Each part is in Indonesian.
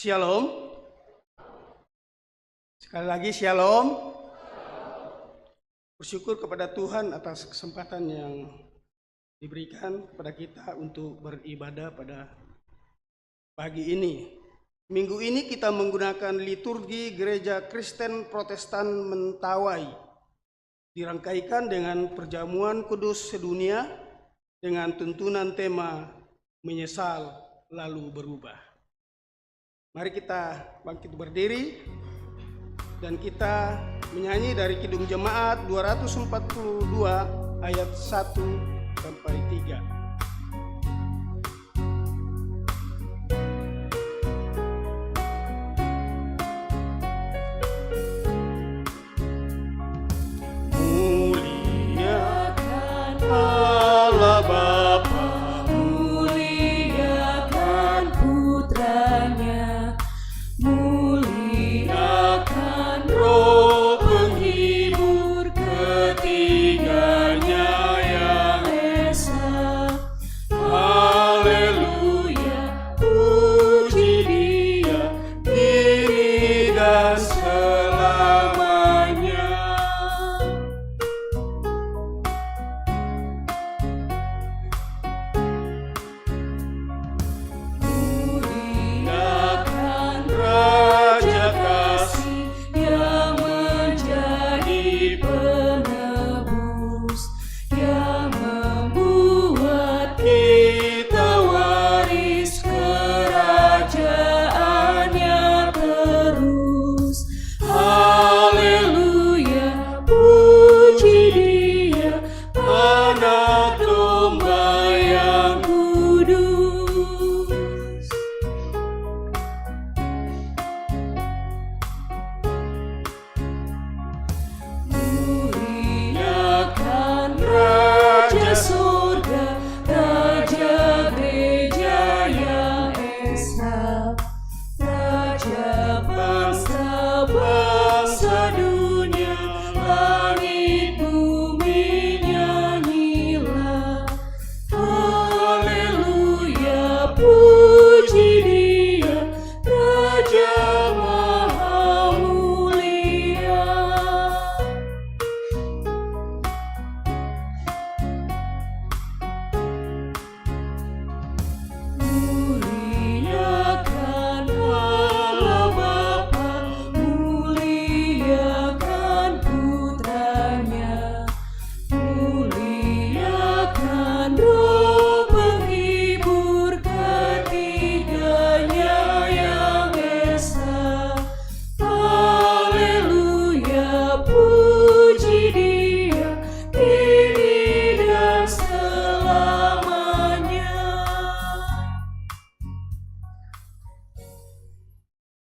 Shalom. Sekali lagi shalom. Bersyukur kepada Tuhan atas kesempatan yang diberikan kepada kita untuk beribadah pada pagi ini. Minggu ini kita menggunakan liturgi Gereja Kristen Protestan Mentawai. Dirangkaikan dengan perjamuan kudus sedunia dengan tuntunan tema menyesal lalu berubah. Mari kita bangkit berdiri dan kita menyanyi dari Kidung Jemaat 242 ayat 1 sampai 3.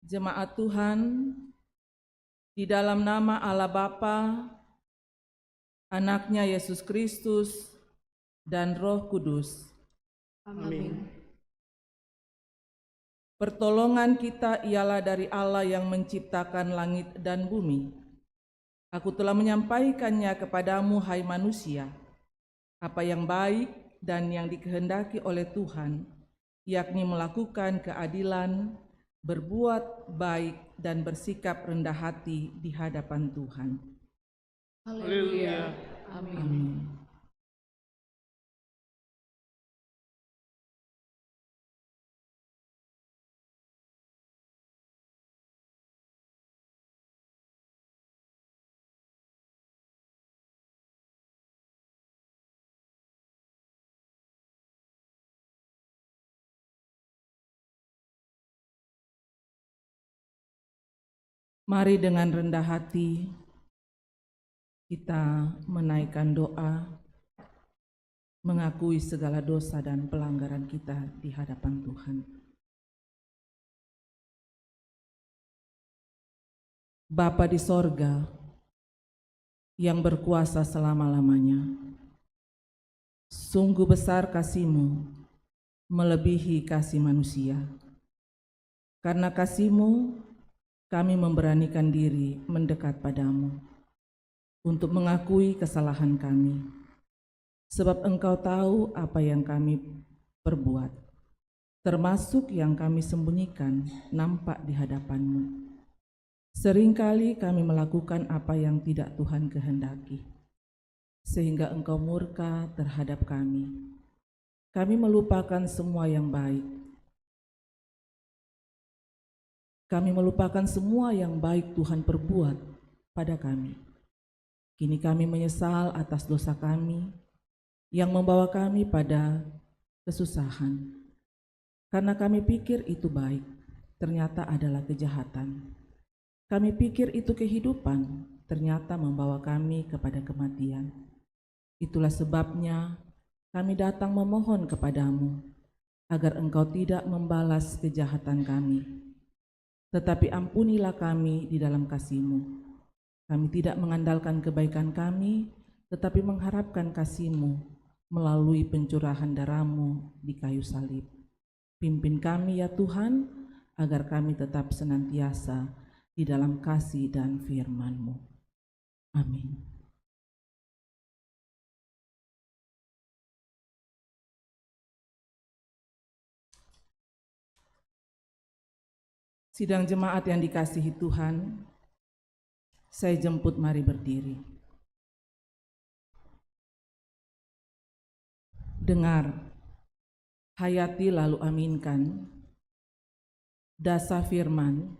Jemaat Tuhan, di dalam nama Allah Bapa, Anaknya Yesus Kristus, dan Roh Kudus. Amin. Pertolongan kita ialah dari Allah yang menciptakan langit dan bumi. Aku telah menyampaikannya kepadamu, hai manusia, apa yang baik dan yang dikehendaki oleh Tuhan, yakni melakukan keadilan, berbuat baik dan bersikap rendah hati di hadapan Tuhan. Haleluya. Amin. Mari dengan rendah hati kita menaikkan doa, mengakui segala dosa dan pelanggaran kita di hadapan Tuhan. Bapa di sorga yang berkuasa selama-lamanya, sungguh besar kasih-Mu melebihi kasih manusia. Karena kasih-Mu, kami memberanikan diri mendekat padamu untuk mengakui kesalahan kami, sebab Engkau tahu apa yang kami perbuat. termasuk yang kami sembunyikan, nampak di hadapan-Mu. Seringkali kami melakukan apa yang tidak Tuhan kehendaki, sehingga Engkau murka terhadap kami. Kami melupakan semua yang baik. Kami melupakan semua yang baik Tuhan perbuat pada kami. Kini kami menyesal atas dosa kami yang membawa kami pada kesusahan. Karena kami pikir itu baik, ternyata adalah kejahatan. Kami pikir itu kehidupan, ternyata membawa kami kepada kematian. Itulah sebabnya kami datang memohon kepadamu, agar Engkau tidak membalas kejahatan kami. Tetapi ampunilah kami di dalam kasih-Mu. Kami tidak mengandalkan kebaikan kami, tetapi mengharapkan kasih-Mu melalui pencurahan darah-Mu di kayu salib. Pimpin kami ya Tuhan, agar kami tetap senantiasa di dalam kasih dan firman-Mu. Amin. Sidang jemaat yang dikasihi Tuhan, saya jemput mari berdiri. Dengar, hayati lalu aminkan dasar firman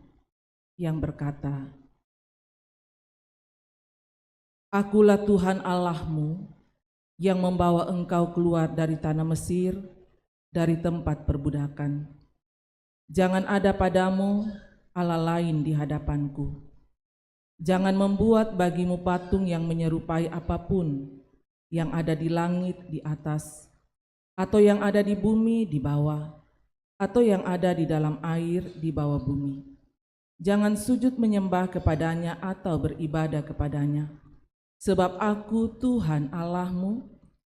yang berkata, Akulah Tuhan Allahmu yang membawa engkau keluar dari tanah Mesir, dari tempat perbudakan. Jangan ada padamu Allah lain di hadapanku. Jangan membuat bagimu patung yang menyerupai apapun yang ada di langit di atas, atau yang ada di bumi di bawah, atau yang ada di dalam air di bawah bumi. Jangan sujud menyembah kepadanya atau beribadah kepadanya. Sebab aku Tuhan Allahmu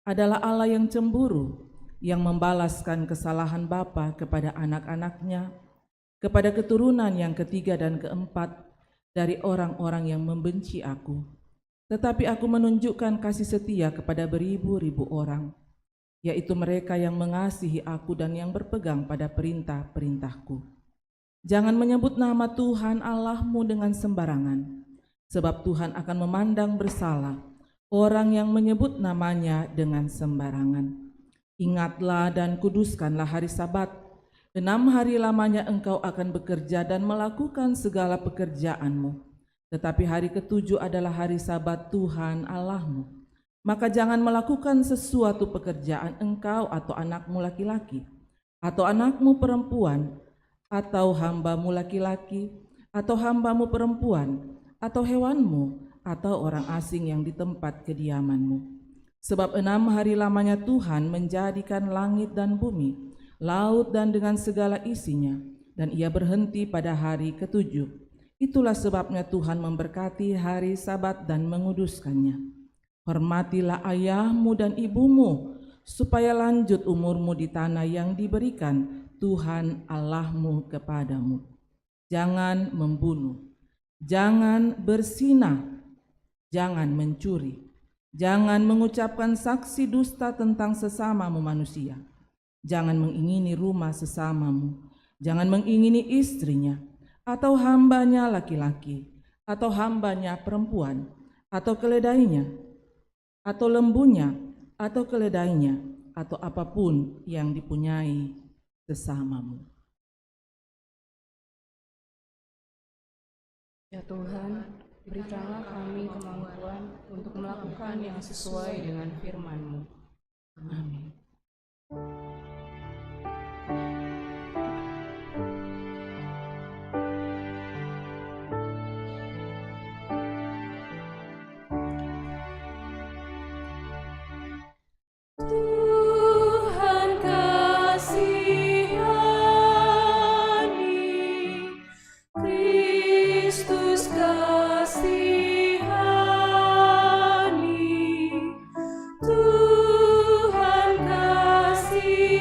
adalah Allah yang cemburu, yang membalaskan kesalahan bapa kepada anak-anaknya, kepada keturunan yang ketiga dan keempat dari orang-orang yang membenci aku. Tetapi aku menunjukkan kasih setia kepada beribu-ribu orang, yaitu mereka yang mengasihi aku dan yang berpegang pada perintah-perintahku. Jangan menyebut nama Tuhan Allahmu dengan sembarangan, sebab Tuhan akan memandang bersalah orang yang menyebut namanya dengan sembarangan. Ingatlah dan kuduskanlah hari Sabat. 6 hari lamanya engkau akan bekerja dan melakukan segala pekerjaanmu. Tetapi hari ke-7 adalah hari Sabat Tuhan Allahmu. Maka jangan melakukan sesuatu pekerjaan engkau atau anakmu laki-laki, atau anakmu perempuan, atau hambamu laki-laki, atau hambamu perempuan, atau hewanmu, atau orang asing yang di tempat kediamanmu. Sebab 6 hari lamanya Tuhan menjadikan langit dan bumi, laut dan dengan segala isinya, dan Ia berhenti pada hari ke-7. Itulah sebabnya Tuhan memberkati hari Sabat dan menguduskannya. Hormatilah ayahmu dan ibumu, supaya lanjut umurmu di tanah yang diberikan Tuhan Allahmu kepadamu. Jangan membunuh, jangan berzinah, jangan mencuri, jangan mengucapkan saksi dusta tentang sesamamu manusia, jangan mengingini rumah sesamamu, jangan mengingini istrinya, atau hambanya laki-laki, atau hambanya perempuan, atau keledainya, atau lembunya, atau keledainya, atau apapun yang dipunyai sesamamu. Ya Tuhan, berikanlah kami kemampuan untuk melakukan yang sesuai dengan firman-Mu. Amin. Tuhan kasih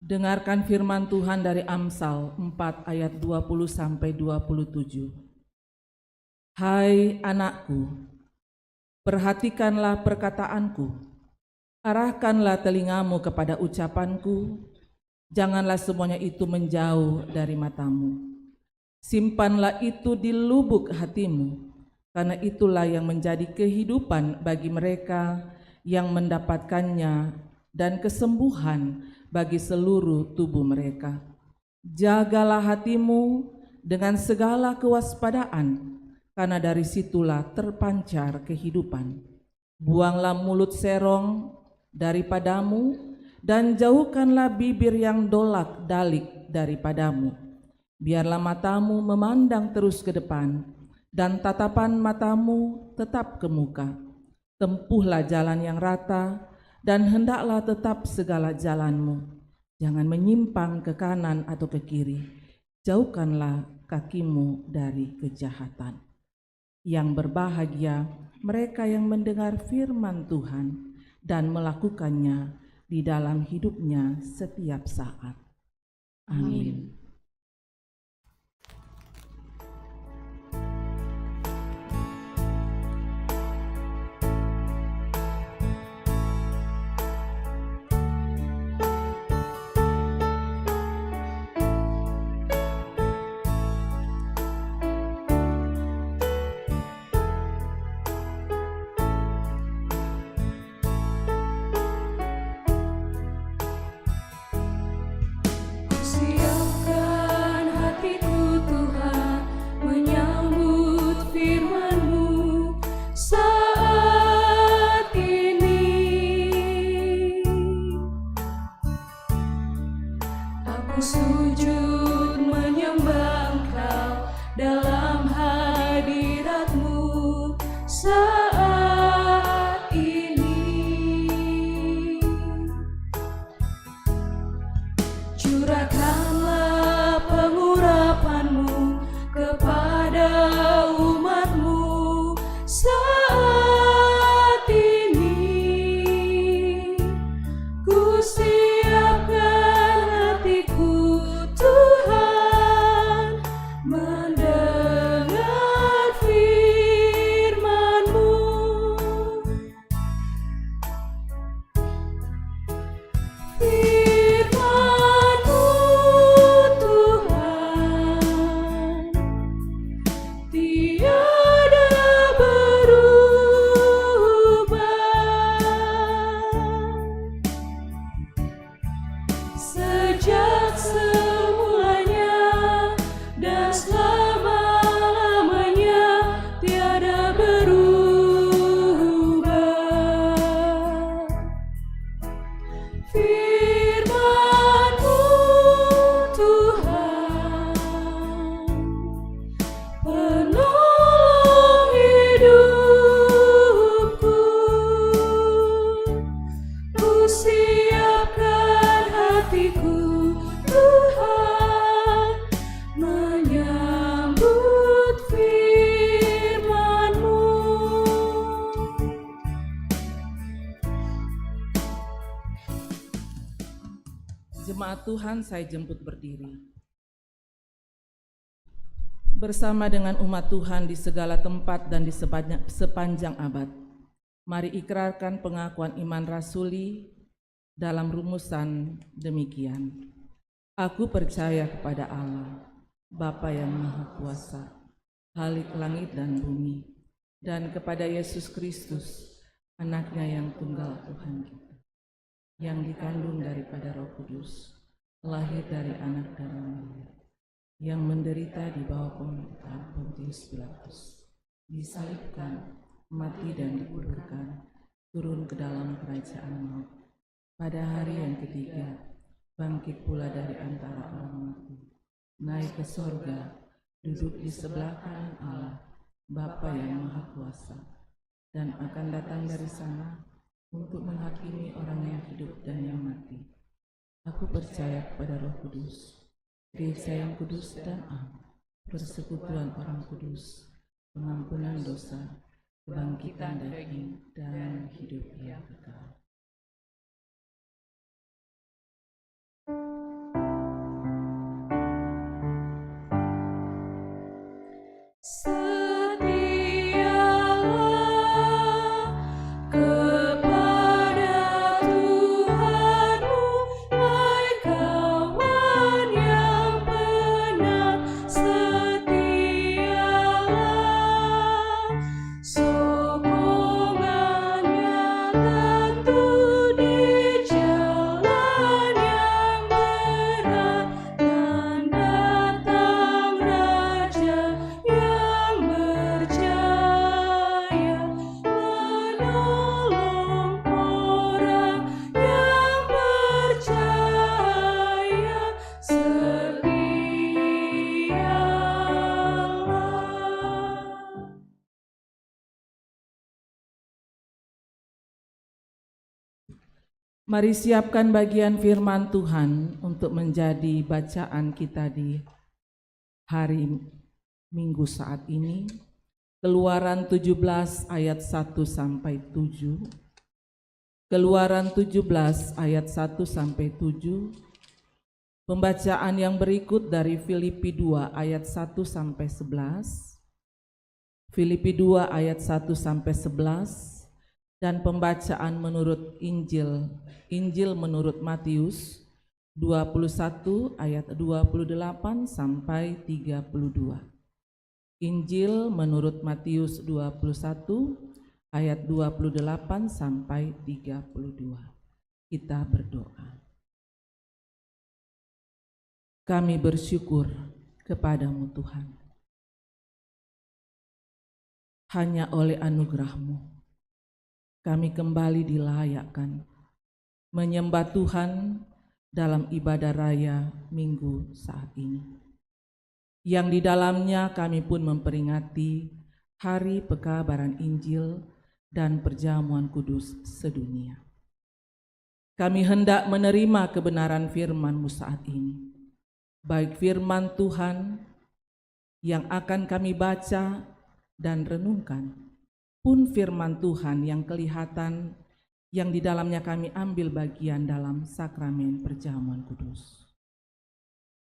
Dengarkan firman Tuhan dari Amsal 4 ayat 20-27. Hai anakku, perhatikanlah perkataanku, arahkanlah telingamu kepada ucapanku, janganlah semuanya itu menjauh dari matamu. Simpanlah itu di lubuk hatimu, karena itulah yang menjadi kehidupan bagi mereka yang mendapatkannya dan kesembuhan bagi seluruh tubuh mereka. Jagalah hatimu dengan segala kewaspadaan, karena dari situlah terpancar kehidupan. Buanglah mulut serong daripadamu, dan jauhkanlah bibir yang dolak-dalik daripadamu. Biarlah matamu memandang terus ke depan, dan tatapan matamu tetap ke muka. Tempuhlah jalan yang rata, dan hendaklah tetap segala jalanmu. Jangan menyimpang ke kanan atau ke kiri. Jauhkanlah kakimu dari kejahatan. Yang berbahagia mereka yang mendengar firman Tuhan dan melakukannya di dalam hidupnya setiap saat. Amin. Siapkan hatiku Tuhan menyambut firman-Mu saat ini. Aku sujud menyembah Engkau dalam hadirat-Mu saat ini. Curahkanlah pengurapan-Mu kepada umat-Mu saat ini. Ku siapkan hatiku Tuhan mendengar firman-Mu. Firman-Mu Tuhan tiada berubah, sejak semulanya dan selama-lamanya tiada berubah. Firman-Mu Tuhan penolong hidupku. Ku siapkan hatiku Tuhan menyambut firman-Mu. Jemaat Tuhan, saya jemput berdiri. Bersama dengan umat Tuhan di segala tempat dan di sepanjang abad, mari ikrarkan pengakuan iman rasuli dalam rumusan demikian. Aku percaya kepada Allah, Bapa yang Maha Kuasa, Khalik langit dan bumi, dan kepada Yesus Kristus, Anak-Nya yang tunggal Tuhan kita, yang dikandung daripada Roh Kudus, lahir dari anak darah Maria, yang menderita di bawah pemerintahan Pontius Pilatus, disalibkan, mati dan dikuburkan, turun ke dalam kerajaan maut. Pada hari yang ketiga, bangkit pula dari antara orang mati, naik ke sorga, duduk di sebelah kanan Allah, Bapa yang Maha Kuasa, dan akan datang dari sana untuk menghakimi orang yang hidup dan yang mati. Aku percaya kepada Roh Kudus, Gereja yang kudus dan am, persekutuan orang kudus, pengampunan dosa, kebangkitan daging, dan hidup yang kekal. Mari siapkan bagian firman Tuhan untuk menjadi bacaan kita di hari Minggu saat ini. Keluaran 17 ayat 1 sampai 7. Keluaran 17 ayat 1 sampai 7. Pembacaan yang berikut dari Filipi 2 ayat 1 sampai 11. Filipi 2 ayat 1 sampai 11. Dan pembacaan menurut Injil menurut Matius 21 ayat 28 sampai 32. Injil menurut Matius 21 ayat 28 sampai 32. Kita berdoa. Kami bersyukur kepadamu Tuhan. Hanya oleh anugerah-Mu kami kembali dilayakkan menyembah Tuhan dalam ibadah raya Minggu saat ini, yang di dalamnya kami pun memperingati Hari Pekabaran Injil dan Perjamuan Kudus sedunia. Kami hendak menerima kebenaran firman-Mu saat ini, baik firman Tuhan yang akan kami baca dan renungkan, pun firman Tuhan yang kelihatan, yang di dalamnya kami ambil bagian dalam sakramen perjamuan kudus.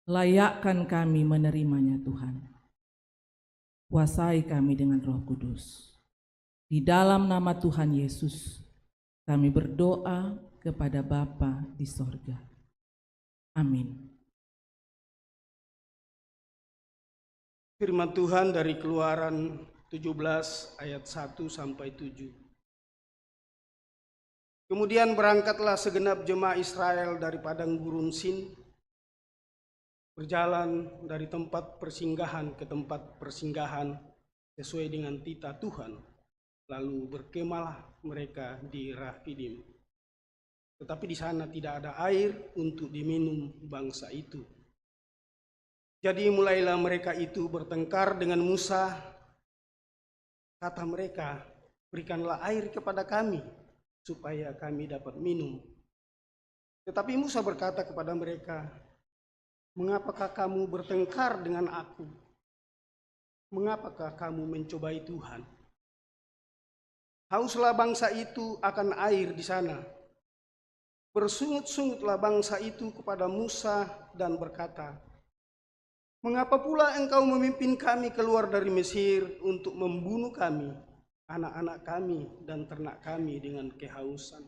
Layakkan kami menerimanya Tuhan. Kuasai kami dengan Roh Kudus. Di dalam nama Tuhan Yesus, kami berdoa kepada Bapa di sorga. Amin. Firman Tuhan dari Keluaran 17 ayat 1 sampai 7. Kemudian berangkatlah segenap jemaah Israel dari padang gurun Sin, berjalan dari tempat persinggahan ke tempat persinggahan sesuai dengan titah Tuhan. Lalu berkemahlah mereka di Rafidim. Tetapi di sana tidak ada air untuk diminum bangsa itu. Jadi mulailah mereka itu bertengkar dengan Musa. Kata mereka, berikanlah air kepada kami, supaya kami dapat minum. Tetapi Musa berkata kepada mereka, mengapakah kamu bertengkar dengan aku? Mengapakah kamu mencobai Tuhan? Hauslah bangsa itu akan air di sana. Bersungut-sungutlah bangsa itu kepada Musa dan berkata, mengapa pula engkau memimpin kami keluar dari Mesir untuk membunuh kami, anak-anak kami dan ternak kami dengan kehausan?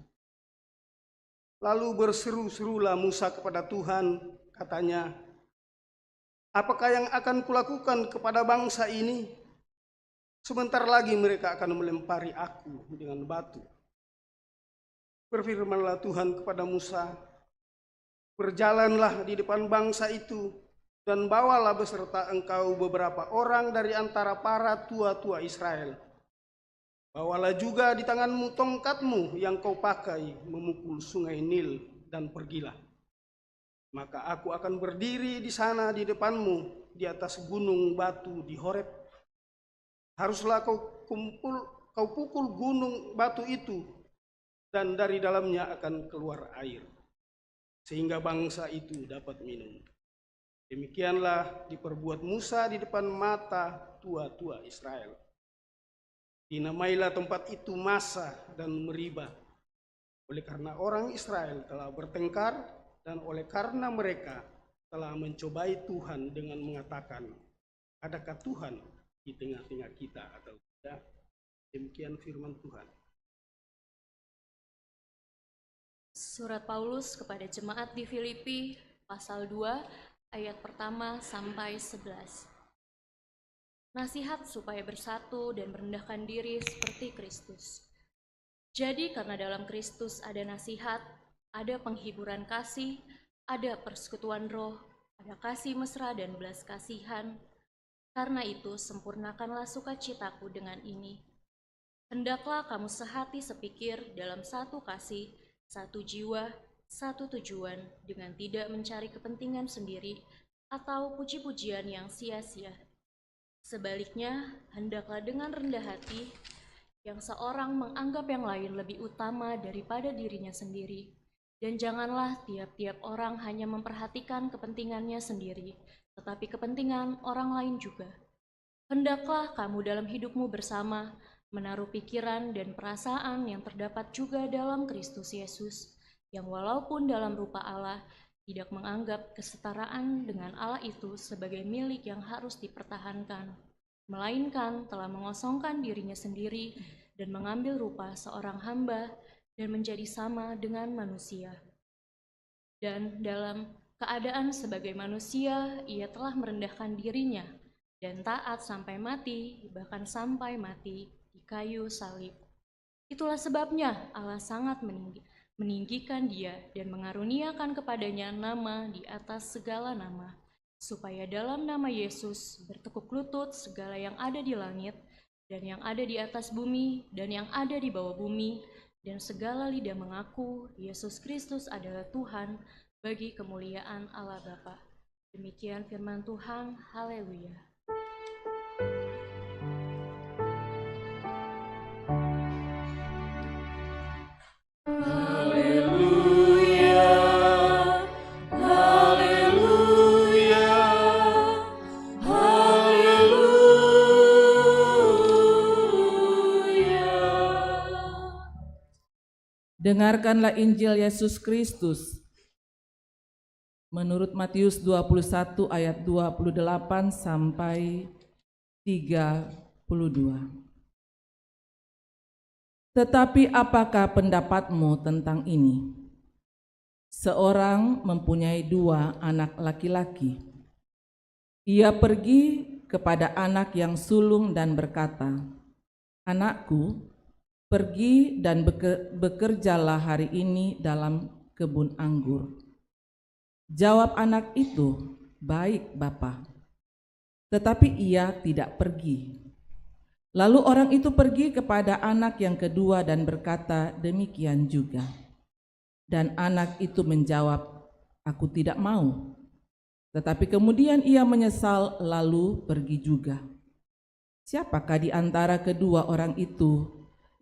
Lalu berseru-serulah Musa kepada Tuhan, katanya, apakah yang akan kulakukan kepada bangsa ini? Sebentar lagi mereka akan melempari aku dengan batu. Berfirmanlah Tuhan kepada Musa, berjalanlah di depan bangsa itu, dan bawalah beserta engkau beberapa orang dari antara para tua-tua Israel. Bawalah juga di tanganmu tongkatmu yang kau pakai memukul sungai Nil, dan pergilah. Maka aku akan berdiri di sana di depanmu di atas gunung batu di Horeb. Haruslah kau pukul gunung batu itu, dan dari dalamnya akan keluar air, sehingga bangsa itu dapat minum. Demikianlah diperbuat Musa di depan mata tua-tua Israel. Dinamailah tempat itu Masa dan Meribah, oleh karena orang Israel telah bertengkar dan oleh karena mereka telah mencobai Tuhan dengan mengatakan, adakah Tuhan di tengah-tengah kita atau tidak? Demikian firman Tuhan. Surat Paulus kepada jemaat di Filipi, pasal 2, ayat pertama sampai 11. Nasihat supaya bersatu dan merendahkan diri seperti Kristus. Jadi karena dalam Kristus ada nasihat, ada penghiburan kasih, ada persekutuan roh, ada kasih mesra dan belas kasihan. Karena itu sempurnakanlah sukacitaku dengan ini. Hendaklah kamu sehati sepikir dalam satu kasih, satu jiwa, satu tujuan, dengan tidak mencari kepentingan sendiri atau puji-pujian yang sia-sia. Sebaliknya, hendaklah dengan rendah hati, yang seorang menganggap yang lain lebih utama daripada dirinya sendiri, Dan janganlah tiap-tiap orang hanya memperhatikan kepentingannya sendiri, tetapi kepentingan orang lain juga. Hendaklah kamu dalam hidupmu bersama menaruh pikiran dan perasaan yang terdapat juga dalam Kristus Yesus, yang walaupun dalam rupa Allah, tidak menganggap kesetaraan dengan Allah itu sebagai milik yang harus dipertahankan, melainkan telah mengosongkan dirinya sendiri dan mengambil rupa seorang hamba dan menjadi sama dengan manusia. Dan dalam keadaan sebagai manusia, ia telah merendahkan dirinya dan taat sampai mati, bahkan sampai mati di kayu salib. Itulah sebabnya Allah sangat meninggikan dia dan mengaruniakan kepadanya nama di atas segala nama, supaya dalam nama Yesus bertekuk lutut segala yang ada di langit dan yang ada di atas bumi dan yang ada di bawah bumi, dan segala lidah mengaku Yesus Kristus adalah Tuhan bagi kemuliaan Allah Bapa. Demikian firman Tuhan, haleluya. Dengarkanlah Injil Yesus Kristus menurut Matius 21 ayat 28 sampai 32. Tetapi apakah pendapatmu tentang ini? Seorang mempunyai 2 anak laki-laki. Ia pergi kepada anak yang sulung dan berkata, "Anakku, pergi dan bekerjalah hari ini dalam kebun anggur." Jawab anak itu, "Baik, Bapa." Tetapi ia tidak pergi. Lalu orang itu pergi kepada anak yang kedua dan berkata demikian juga. Dan anak itu menjawab, "Aku tidak mau." Tetapi kemudian ia menyesal lalu pergi juga. Siapakah di antara kedua orang itu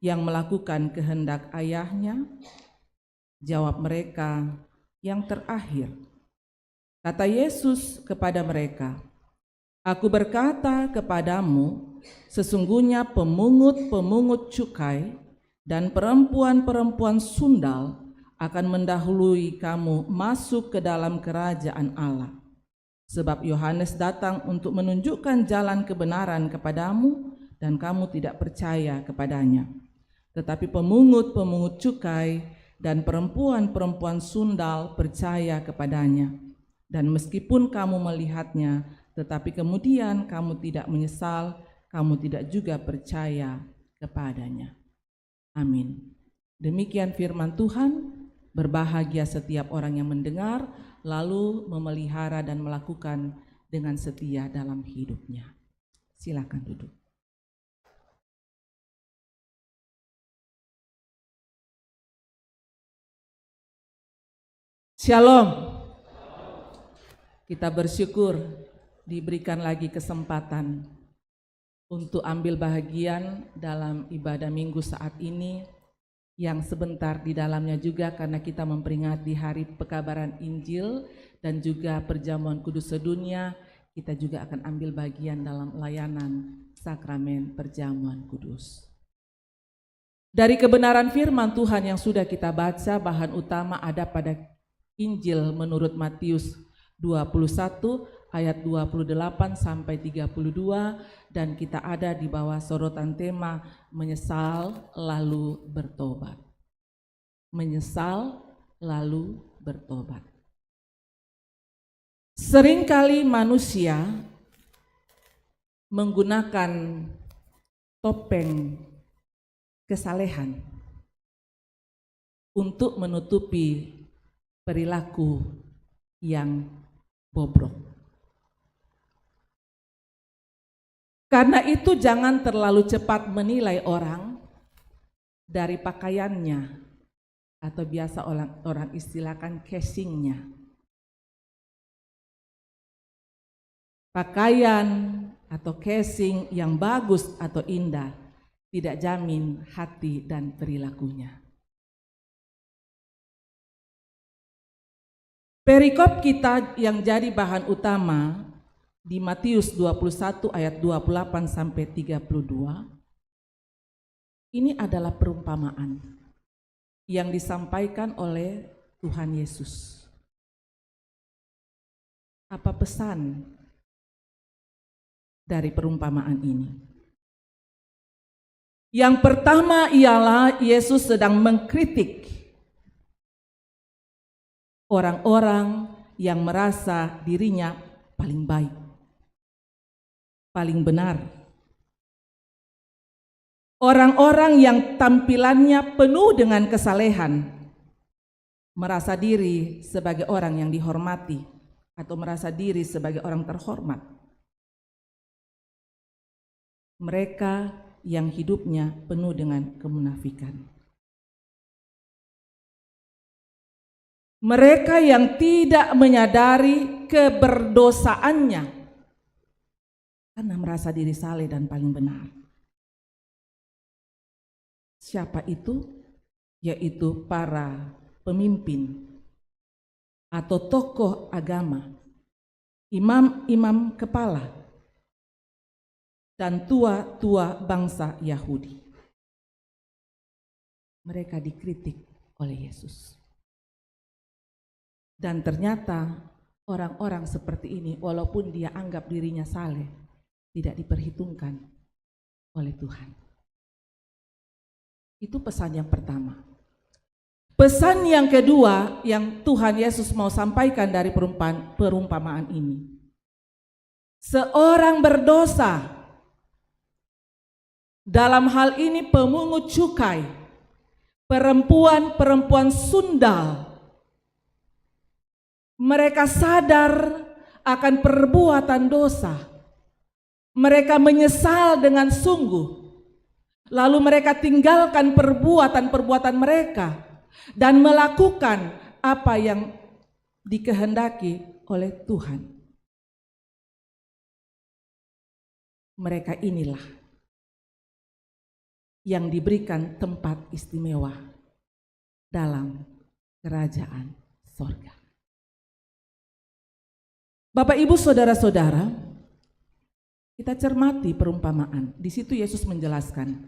yang melakukan kehendak ayahnya? Jawab mereka, "Yang terakhir." Kata Yesus kepada mereka, "Aku berkata kepadamu, sesungguhnya pemungut-pemungut cukai dan perempuan-perempuan sundal akan mendahului kamu masuk ke dalam kerajaan Allah. Sebab Yohanes datang untuk menunjukkan jalan kebenaran kepadamu, dan kamu tidak percaya kepadanya. Tetapi pemungut-pemungut cukai dan perempuan-perempuan sundal percaya kepadanya. Dan meskipun kamu melihatnya, tetapi kemudian kamu tidak menyesal, kamu tidak juga percaya kepadanya." Amin. Demikian firman Tuhan. Berbahagia setiap orang yang mendengar, lalu memelihara dan melakukan dengan setia dalam hidupnya. Silakan duduk. Shalom. Kita bersyukur diberikan lagi kesempatan untuk ambil bahagian dalam ibadah minggu saat ini, yang sebentar di dalamnya juga karena kita memperingati hari pekabaran Injil dan juga perjamuan kudus sedunia, kita juga akan ambil bagian dalam layanan sakramen perjamuan kudus. Dari kebenaran firman Tuhan yang sudah kita baca, bahan utama ada pada Injil menurut Matius 21 ayat 28 sampai 32, dan kita ada di bawah sorotan tema menyesal lalu bertobat. Menyesal lalu bertobat. Seringkali manusia menggunakan topeng kesalehan untuk menutupi perilaku yang bobrok. Karena itu jangan terlalu cepat menilai orang dari pakaiannya, atau biasa orang istilahkan casingnya. Pakaian atau casing yang bagus atau indah tidak jamin hati dan perilakunya. Perikop kita yang jadi bahan utama di Matius 21 ayat 28 sampai 32. Ini adalah perumpamaan yang disampaikan oleh Tuhan Yesus. Apa pesan dari perumpamaan ini? Yang pertama ialah Yesus sedang mengkritik orang-orang yang merasa dirinya paling baik, paling benar. Orang-orang yang tampilannya penuh dengan kesalehan, merasa diri sebagai orang yang dihormati atau merasa diri sebagai orang terhormat. Mereka yang hidupnya penuh dengan kemunafikan. Mereka yang tidak menyadari keberdosaannya karena merasa diri saleh dan paling benar. Siapa itu? Yaitu para pemimpin atau tokoh agama, imam-imam kepala, dan tua-tua bangsa Yahudi. Mereka dikritik oleh Yesus. Dan ternyata orang-orang seperti ini, walaupun dia anggap dirinya saleh, tidak diperhitungkan oleh Tuhan. Itu pesan yang pertama. Pesan yang kedua yang Tuhan Yesus mau sampaikan dari perumpamaan ini. Seorang berdosa, dalam hal ini pemungut cukai, perempuan-perempuan sundal, mereka sadar akan perbuatan dosa. Mereka menyesal dengan sungguh. Lalu mereka tinggalkan perbuatan-perbuatan mereka dan melakukan apa yang dikehendaki oleh Tuhan. Mereka inilah yang diberikan tempat istimewa dalam kerajaan sorga. Bapak, Ibu, saudara-saudara, kita cermati perumpamaan. Di situ Yesus menjelaskan,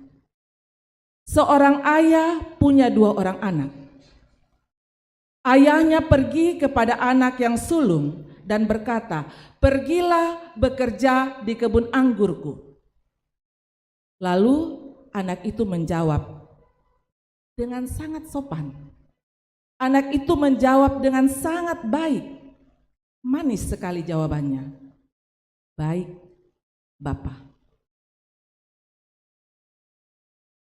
seorang ayah punya 2 orang anak. Ayahnya pergi kepada anak yang sulung dan berkata, "Pergilah bekerja di kebun anggurku." Lalu anak itu menjawab dengan sangat sopan. Anak itu menjawab dengan sangat baik. Manis sekali jawabannya. "Baik, Bapak."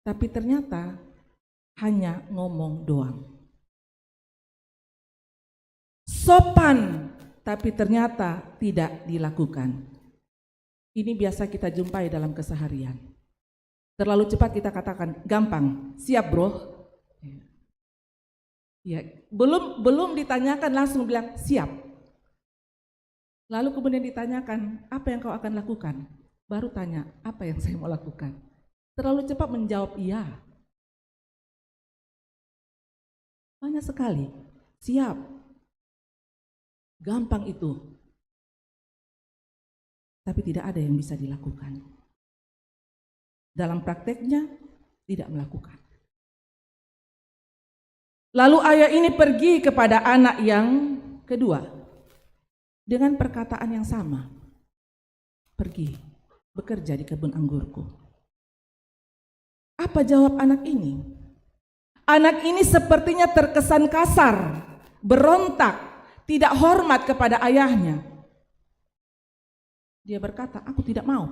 Tapi ternyata hanya ngomong doang. Sopan, tapi ternyata tidak dilakukan. Ini biasa kita jumpai dalam keseharian. Terlalu cepat kita katakan, gampang, siap bro. Ya, belum ditanyakan langsung bilang siap. Lalu kemudian ditanyakan, apa yang kau akan lakukan? Baru tanya, apa yang saya mau lakukan? Terlalu cepat menjawab iya. Banyak sekali, siap. Gampang itu. Tapi tidak ada yang bisa dilakukan. Dalam prakteknya, tidak melakukan. Lalu ayah ini pergi kepada anak yang kedua. Dengan perkataan yang sama, pergi bekerja di kebun anggurku. Apa jawab anak ini? Anak ini sepertinya terkesan kasar, berontak, tidak hormat kepada ayahnya. Dia berkata, "Aku tidak mau."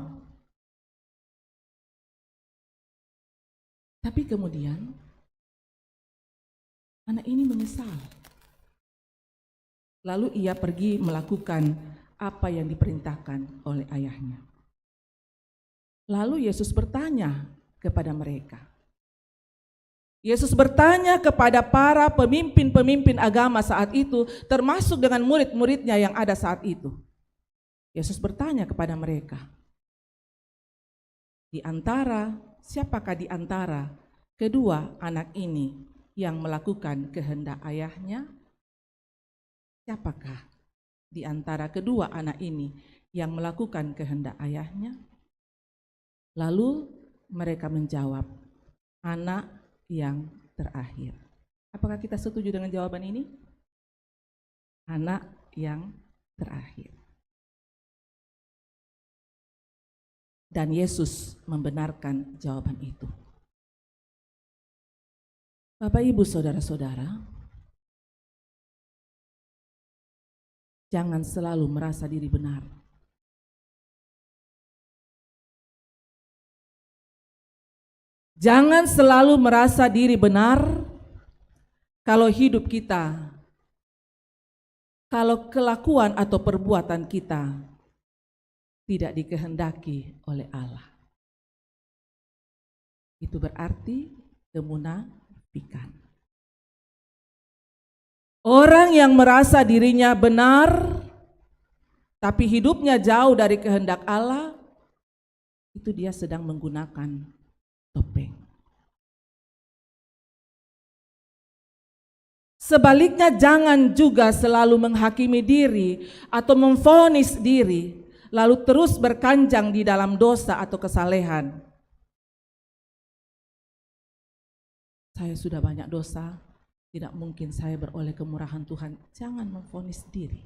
Tapi kemudian anak ini menyesal. Lalu ia pergi melakukan apa yang diperintahkan oleh ayahnya. Lalu Yesus bertanya kepada mereka. Yesus bertanya kepada para pemimpin-pemimpin agama saat itu, termasuk dengan murid-muridnya yang ada saat itu. Yesus bertanya kepada mereka, siapakah di antara kedua anak ini yang melakukan kehendak ayahnya? siapakah di antara kedua anak ini yang melakukan kehendak ayahnya? Lalu mereka menjawab, anak yang terakhir. Apakah kita setuju dengan jawaban ini? Anak yang terakhir. Dan Yesus membenarkan jawaban itu. Bapak, Ibu, saudara-saudara, jangan selalu merasa diri benar. Jangan selalu merasa diri benar kalau hidup kita, kalau kelakuan atau perbuatan kita tidak dikehendaki oleh Allah. Itu berarti kemunafikan. Orang yang merasa dirinya benar, tapi hidupnya jauh dari kehendak Allah, itu dia sedang menggunakan topeng. Sebaliknya, jangan juga selalu menghakimi diri atau memvonis diri, lalu terus berkanjang di dalam dosa atau kesalehan. Saya sudah banyak dosa, tidak mungkin saya beroleh kemurahan Tuhan. Jangan memvonis diri.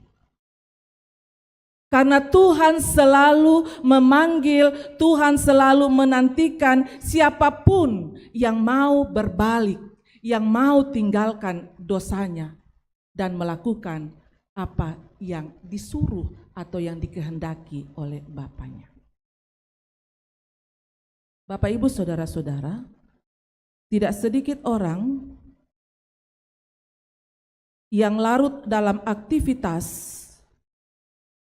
Karena Tuhan selalu memanggil, Tuhan selalu menantikan siapapun yang mau berbalik, yang mau tinggalkan dosanya dan melakukan apa yang disuruh atau yang dikehendaki oleh Bapaknya. Bapak, Ibu, saudara-saudara, tidak sedikit orang yang larut dalam aktivitas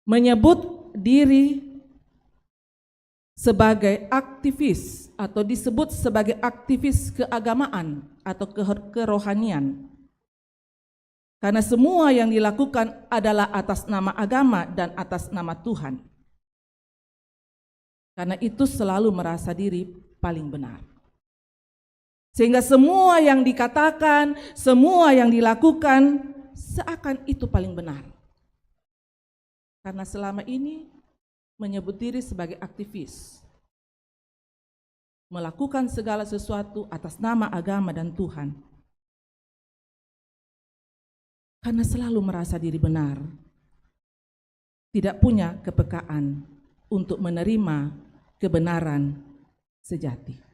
menyebut diri sebagai aktivis atau disebut sebagai aktivis keagamaan atau kerohanian. Karena semua yang dilakukan adalah atas nama agama dan atas nama Tuhan. Karena itu selalu merasa diri paling benar. Sehingga semua yang dikatakan, semua yang dilakukan seakan itu paling benar. Karena selama ini menyebut diri sebagai aktivis, melakukan segala sesuatu atas nama agama dan Tuhan. Karena selalu merasa diri benar, tidak punya kepekaan untuk menerima kebenaran sejati.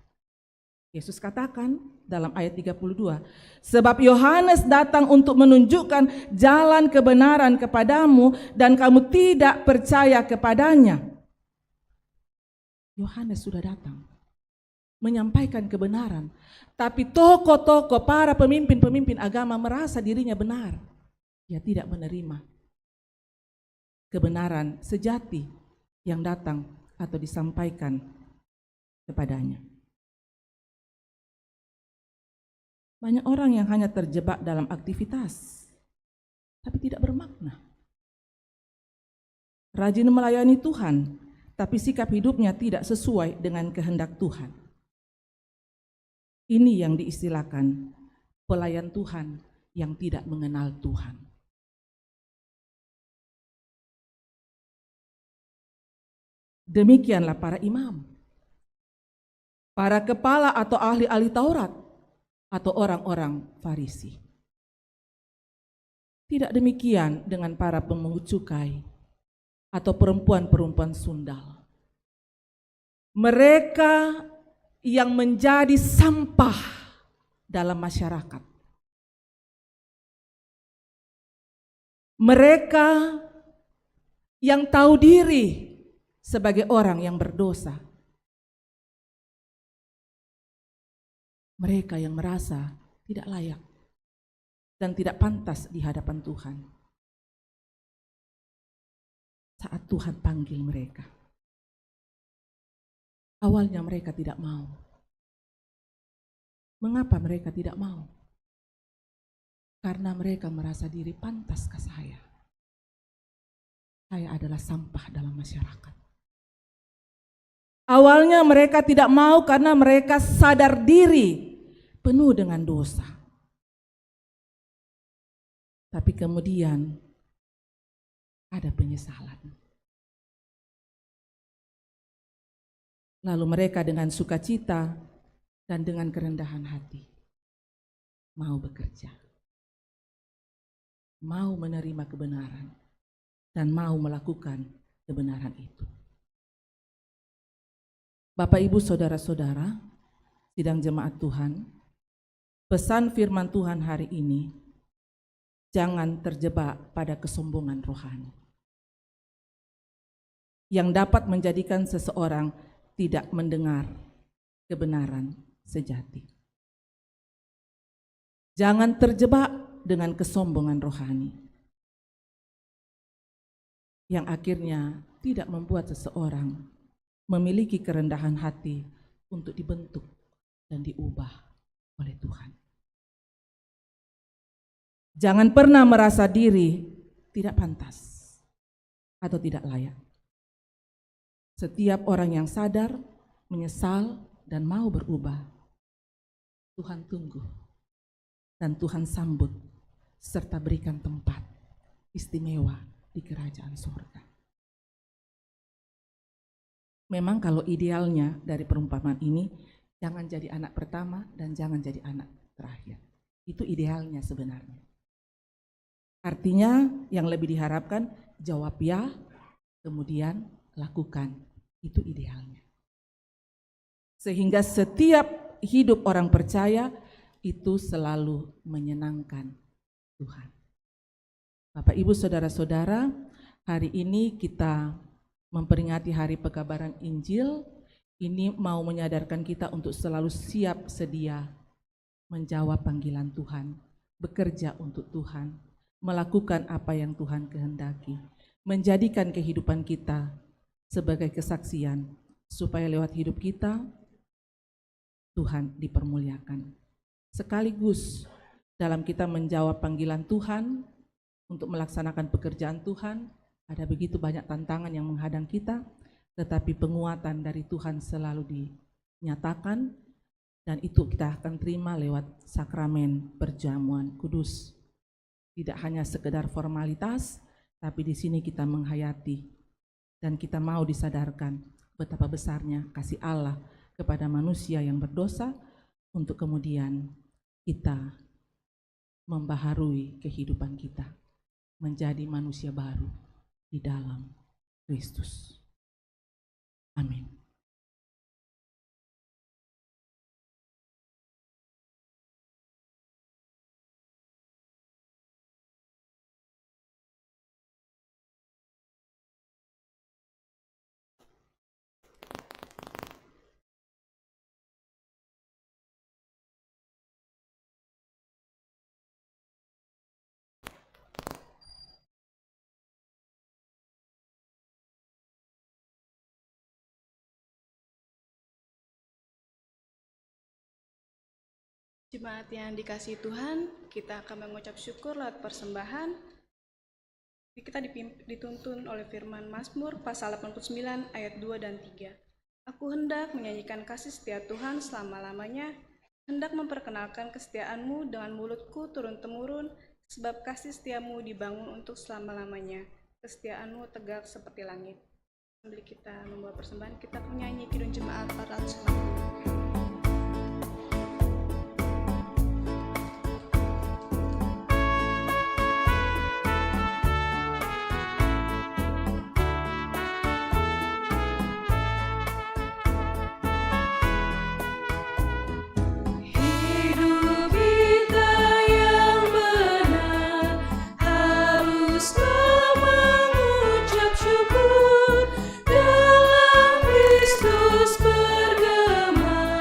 Yesus katakan dalam ayat 32, sebab Yohanes datang untuk menunjukkan jalan kebenaran kepadamu dan kamu tidak percaya kepadanya. Yohanes sudah datang menyampaikan kebenaran, tapi tokoh-tokoh, para pemimpin-pemimpin agama merasa dirinya benar. Dia tidak menerima kebenaran sejati yang datang atau disampaikan kepadanya. Banyak orang yang hanya terjebak dalam aktivitas, tapi tidak bermakna. Rajin melayani Tuhan, tapi sikap hidupnya tidak sesuai dengan kehendak Tuhan. Ini yang diistilahkan pelayan Tuhan yang tidak mengenal Tuhan. Demikianlah para imam, para kepala atau ahli-ahli Taurat, atau orang-orang Farisi. Tidak demikian dengan para pemungut cukai atau perempuan-perempuan sundal. Mereka yang menjadi sampah dalam masyarakat. Mereka yang tahu diri sebagai orang yang berdosa. Mereka yang merasa tidak layak dan tidak pantas di hadapan Tuhan. Saat Tuhan panggil mereka, awalnya mereka tidak mau. Mengapa mereka tidak mau? Karena mereka merasa diri pantaskah saya? Saya adalah sampah dalam masyarakat. Awalnya mereka tidak mau karena mereka sadar diri penuh dengan dosa. Tapi kemudian ada penyesalan. Lalu mereka dengan sukacita dan dengan kerendahan hati mau bekerja, mau menerima kebenaran, dan mau melakukan kebenaran itu. Bapak, Ibu, Saudara-saudara, sidang jemaat Tuhan, pesan firman Tuhan hari ini, jangan terjebak pada kesombongan rohani yang dapat menjadikan seseorang tidak mendengar kebenaran sejati. Jangan terjebak dengan kesombongan rohani yang akhirnya tidak membuat seseorang memiliki kerendahan hati untuk dibentuk dan diubah oleh Tuhan. Jangan pernah merasa diri tidak pantas atau tidak layak. Setiap orang yang sadar, menyesal, dan mau berubah, Tuhan tunggu dan Tuhan sambut serta berikan tempat istimewa di kerajaan surga. Memang kalau idealnya dari perumpamaan ini, jangan jadi anak pertama dan jangan jadi anak terakhir. Itu idealnya sebenarnya. Artinya yang lebih diharapkan jawab ya, kemudian lakukan. Itu idealnya. Sehingga setiap hidup orang percaya itu selalu menyenangkan Tuhan. Bapak, Ibu, Saudara-saudara, hari ini kita memperingati Hari Pekabaran Injil. Ini mau menyadarkan kita untuk selalu siap sedia menjawab panggilan Tuhan, bekerja untuk Tuhan, melakukan apa yang Tuhan kehendaki, menjadikan kehidupan kita sebagai kesaksian, supaya lewat hidup kita, Tuhan dipermuliakan. Sekaligus dalam kita menjawab panggilan Tuhan, untuk melaksanakan pekerjaan Tuhan, ada begitu banyak tantangan yang menghadang kita, tetapi penguatan dari Tuhan selalu dinyatakan, dan itu kita akan terima lewat sakramen perjamuan kudus. Tidak hanya sekedar formalitas, tapi di sini kita menghayati dan kita mau disadarkan betapa besarnya kasih Allah kepada manusia yang berdosa, untuk kemudian kita membaharui kehidupan kita menjadi manusia baru di dalam Kristus. Amin. Jemaat yang dikasihi Tuhan, kita akan mengucap syukur lewat persembahan. Kita dituntun oleh firman Mazmur pasal 89 ayat 2 dan 3. Aku hendak menyanyikan kasih setia Tuhan selama-lamanya, hendak memperkenalkan kesetiaanmu dengan mulutku turun-temurun, sebab kasih setiamu dibangun untuk selama-lamanya, kesetiaanmu tegak seperti langit. Sambil kita membawa persembahan, kita menyanyi Kidung Jemaat 460. Kristus bergema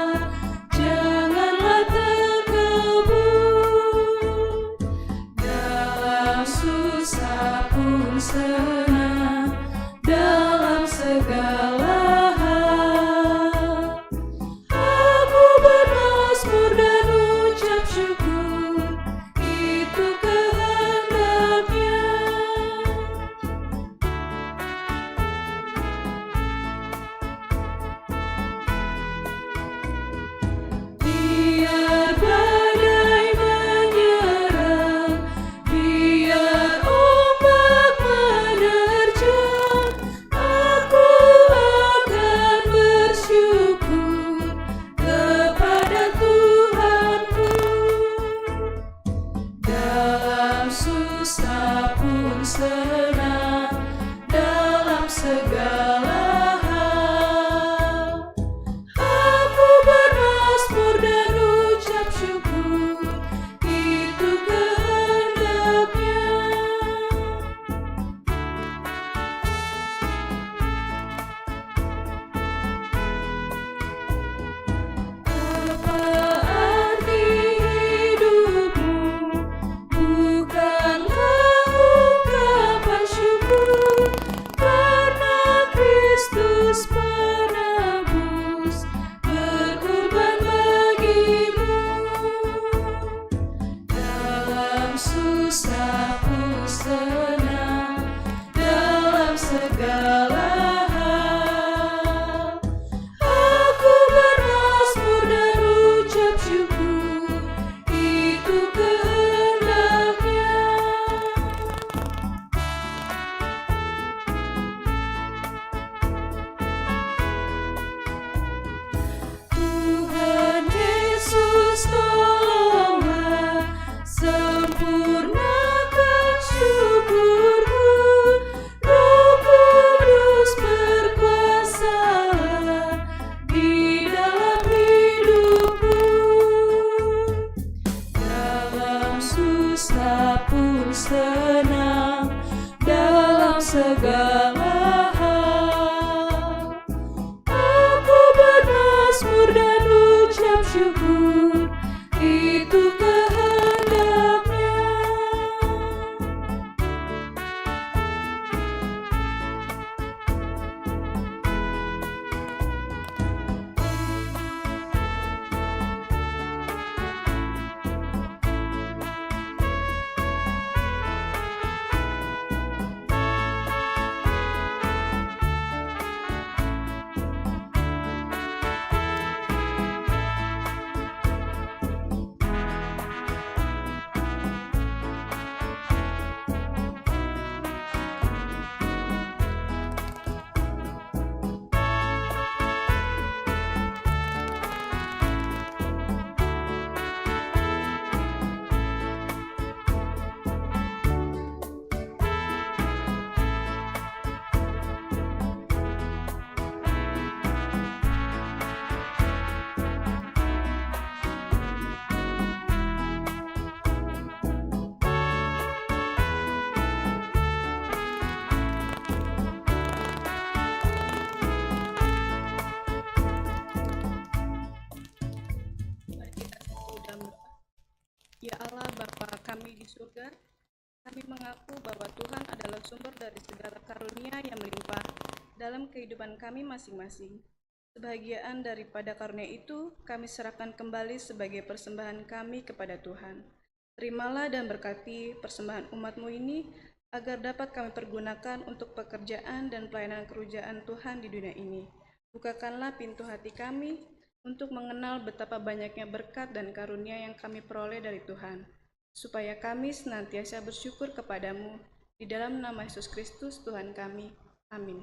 dalam susah pun senang, dalam segala hal. Aku bermazmur dan ucap syukur, itu kehendaknya. Apa arti hidupmu? Bukanlah ungkapan syukur, karena Kristus penebus berkorban bagimu. Dalam susah pun senang, dalam segala hal. Aku bermazmur dan ucap syukur, itu kehendaknya. Tuhan Yesus, tolonglah, sempurnakan syukurku. Roh Kudus berkuasalah di dalam hidupku. Dalam susah pun senang, dalam segala hal. Aku bermazmur dan ucap syukur, itu kehendaknya. Mari kita satu dalam doa. Ya Allah Bapa kami di surga, kami mengaku bahwa Tuhan adalah sumber dari segala karunia yang melimpah dalam kehidupan kami masing-masing. Sebahagiaan daripada karunia itu kami serahkan kembali sebagai persembahan kami kepada Tuhan. Terimalah dan berkati persembahan umat-Mu ini agar dapat kami pergunakan untuk pekerjaan dan pelayanan kerajaan Tuhan di dunia ini. Bukakanlah pintu hati kami untuk mengenal betapa banyaknya berkat dan karunia yang kami peroleh dari Tuhan, supaya kami senantiasa bersyukur kepadamu di dalam nama Yesus Kristus Tuhan kami. Amin.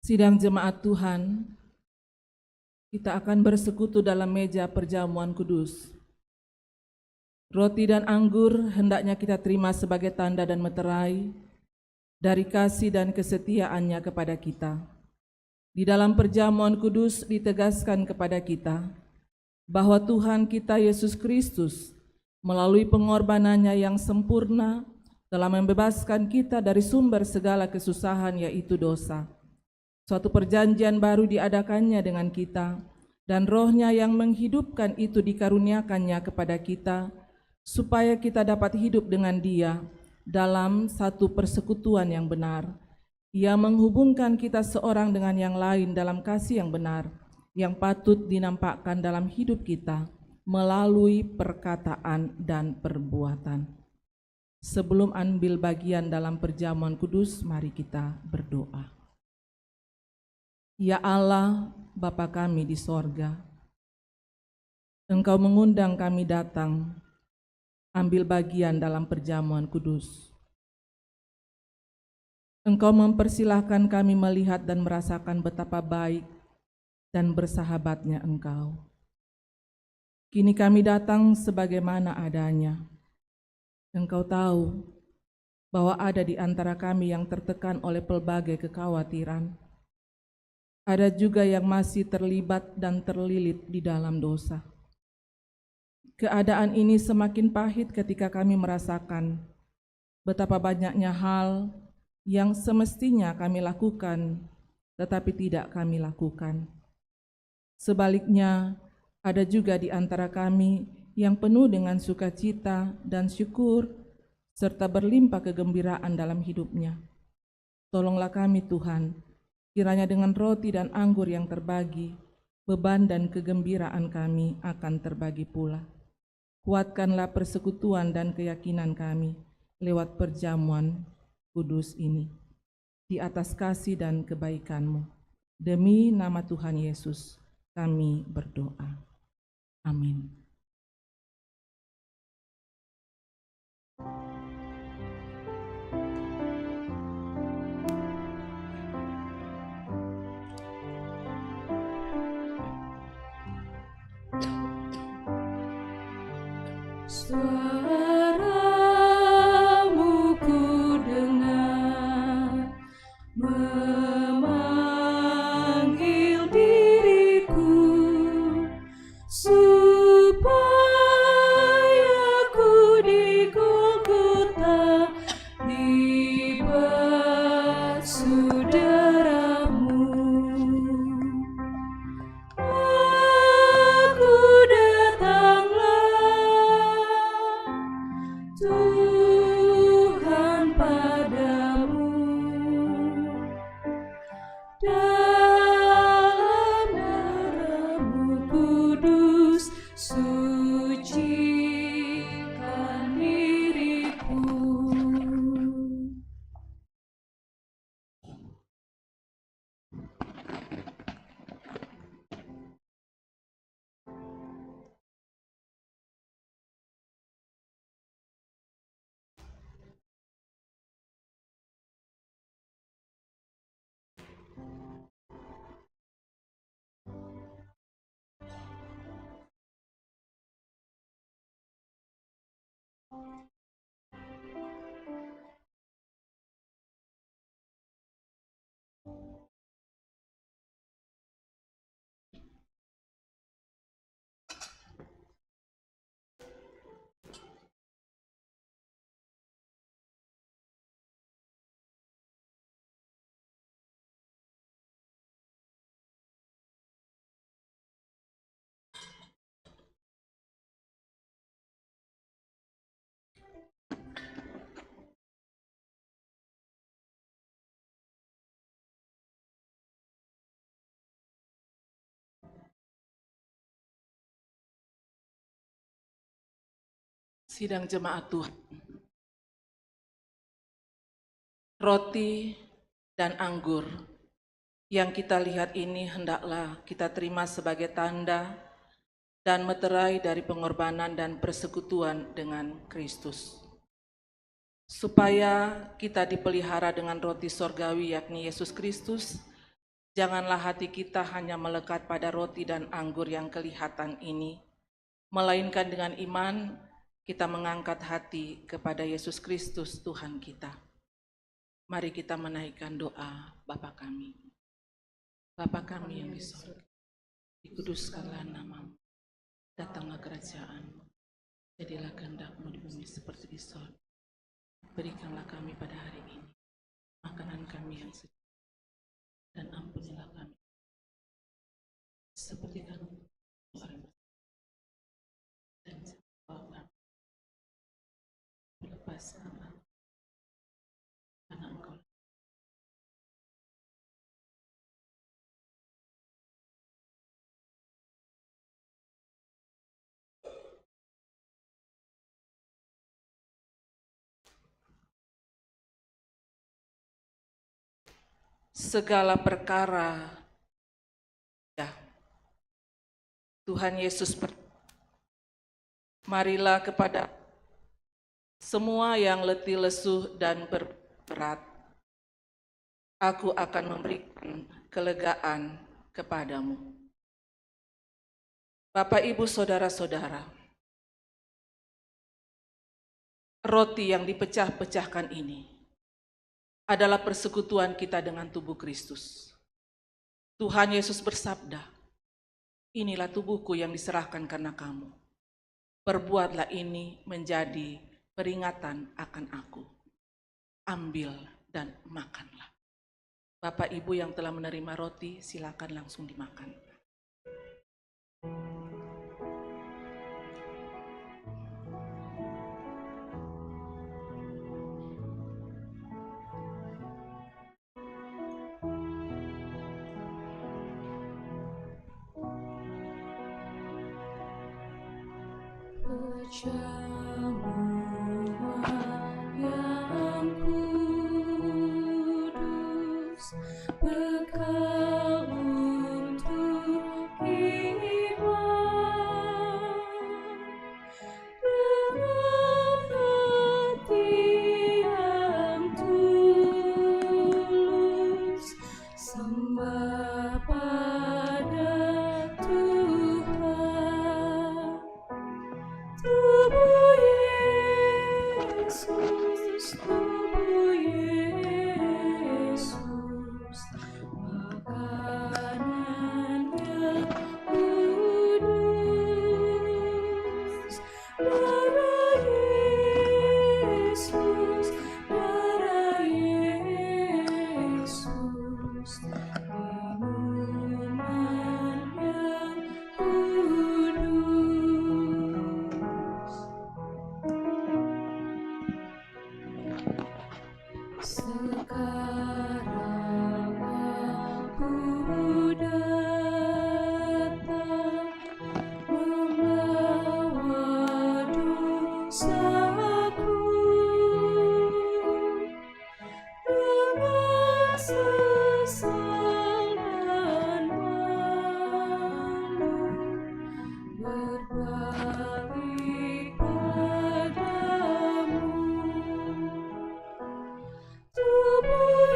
Sidang jemaat Tuhan, kita akan bersekutu dalam meja perjamuan kudus. Roti dan anggur hendaknya kita terima sebagai tanda dan meterai dari kasih dan kesetiaannya kepada kita. Di dalam perjamuan kudus ditegaskan kepada kita bahwa Tuhan kita Yesus Kristus melalui pengorbanannya yang sempurna, telah membebaskan kita dari sumber segala kesusahan, yaitu dosa. Suatu perjanjian baru diadakannya dengan kita, dan Roh-Nya yang menghidupkan itu dikaruniakannya kepada kita, supaya kita dapat hidup dengan Dia dalam satu persekutuan yang benar. Ia menghubungkan kita seorang dengan yang lain dalam kasih yang benar, yang patut dinampakkan dalam hidup kita melalui perkataan dan perbuatan. Sebelum ambil bagian dalam perjamuan kudus, mari kita berdoa. Ya Allah, Bapa kami di sorga, Engkau mengundang kami datang, ambil bagian dalam perjamuan kudus. Engkau mempersilahkan kami melihat dan merasakan betapa baik dan bersahabatnya Engkau. Kini kami datang sebagaimana adanya. Engkau tahu bahwa ada di antara kami yang tertekan oleh pelbagai kekhawatiran. Ada juga yang masih terlibat dan terlilit di dalam dosa. Keadaan ini semakin pahit ketika kami merasakan betapa banyaknya hal yang semestinya kami lakukan, tetapi tidak kami lakukan. Sebaliknya, ada juga di antara kami yang penuh dengan sukacita dan syukur, serta berlimpah kegembiraan dalam hidupnya. Tolonglah kami Tuhan, kiranya dengan roti dan anggur yang terbagi, beban dan kegembiraan kami akan terbagi pula. Kuatkanlah persekutuan dan keyakinan kami lewat perjamuan kudus ini, di atas kasih dan kebaikan-Mu. Demi nama Tuhan Yesus, kami berdoa. Amin. Suaramu ku dengar memanggil diriku supaya ku di Golgota dibasuh darah-Mu. Aku datanglah Tuhan padamu, dalam darah-Mu kudus sucikan diriku. Sidang jemaat Tuhan. Roti dan anggur yang kita lihat ini hendaklah kita terima sebagai tanda dan meterai dari pengorbanan dan persekutuan dengan Kristus. Supaya kita dipelihara dengan roti sorgawi yakni Yesus Kristus, janganlah hati kita hanya melekat pada roti dan anggur yang kelihatan ini, melainkan dengan iman kita mengangkat hati kepada Yesus Kristus Tuhan kita. Mari kita menaikkan doa Bapa kami. Bapa kami yang di surga, dikuduskanlah nama-Mu, datanglah kerajaan-Mu, Jadilah kehendak-Mu di bumi seperti di sorga. Berikanlah kami pada hari ini makanan kami yang sejuk, dan ampunilah kami seperti kami orang dan jangan melepaskan kami karena Engkau. Segala perkara, ya, Tuhan Yesus, marilah kepada semua yang letih lesu dan berat, aku akan memberikan kelegaan kepadamu. Bapak, Ibu, Saudara-saudara, roti yang dipecah-pecahkan ini adalah persekutuan kita dengan tubuh Kristus. Tuhan Yesus bersabda, inilah tubuhku yang diserahkan karena kamu. Perbuatlah ini menjadi peringatan akan aku. Ambil dan makanlah. Bapak Ibu yang telah menerima roti, silakan langsung dimakan. Perjamuan yang kudus, bekal untuk iman, dengan hati yang tulus, sembah pada Tuhan. Tubuh Yesus, makanan yang kudus, darah Yesus, minuman yang kudus. Sekarang aku datang membawa dosaku dengan sesal dan malu, berbalik padamu. Tubuh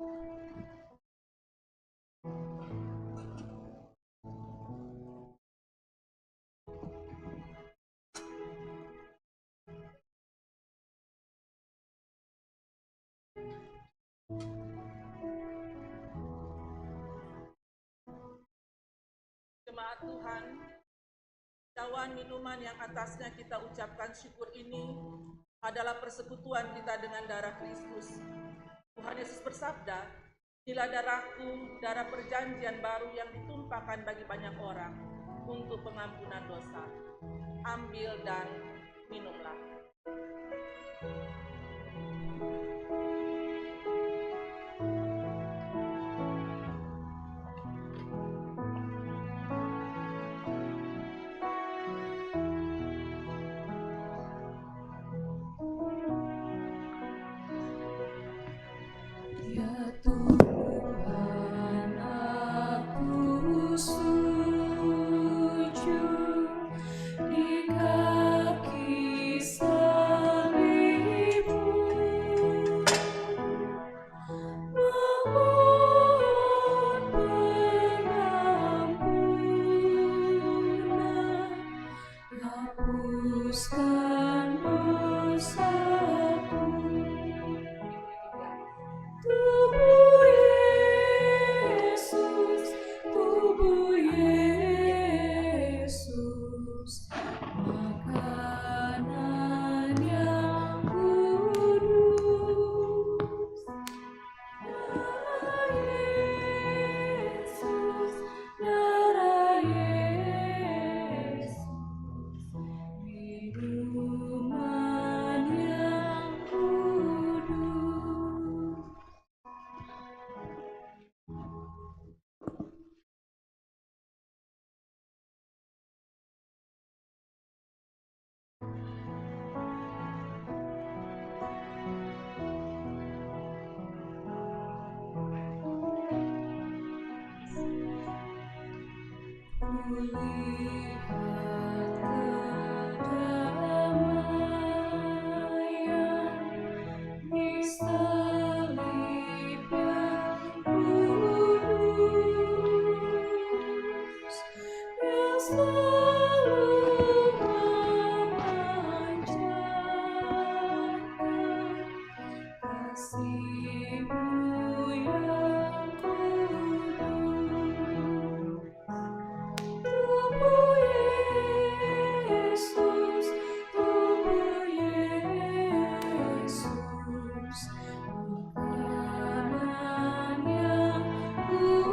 Jemaat Tuhan, cawan minuman yang atasnya kita ucapkan syukur ini adalah persekutuan kita dengan darah Kristus. Tuhan Yesus bersabda, inilah darahku, darah perjanjian baru yang ditumpahkan bagi banyak orang untuk pengampunan dosa. Ambil dan minumlah. Ya Tuhan, aku sujud di kaki salib-Mu, memohon pengampunan, hapuskan dosaku. Tubuh Yesus, tubuh Yesus, makanan yang kudus. Darah Yesus, darah Yesus, minuman yang kudus. Kulihat kedamaian di salib yang kudus, yang selalu memancarkan kasih-Mu yang kudus. Tubuh Yesus, tubuh Yesus, makanan yang kudus.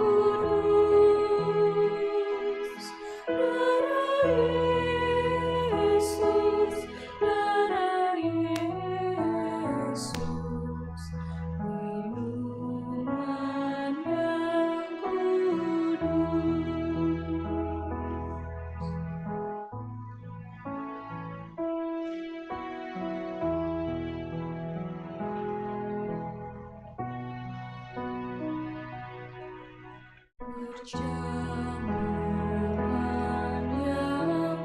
Darah Yesus, darah Yesus, minuman yang kudus. Perjamuan yang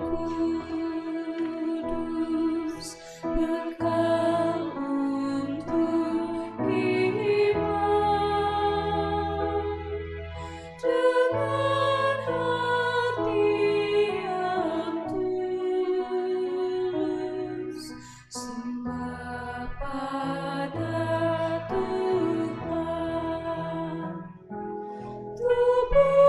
kudus, bekal untuk iman. Dengan hati yang tulus, sembah pada Tuhan. Tubuh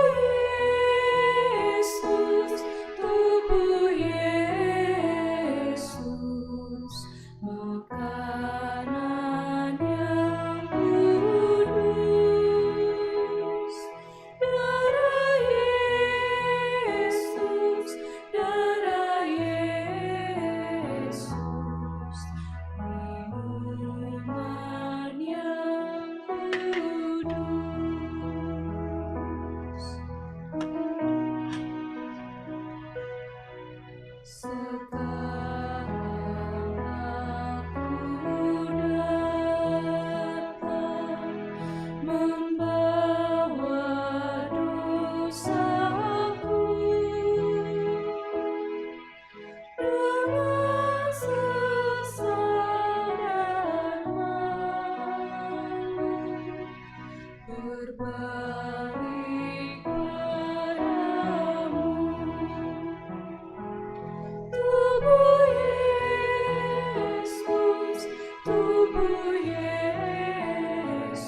berbalik padamu. Tubuh Yesus, tubuh Yesus,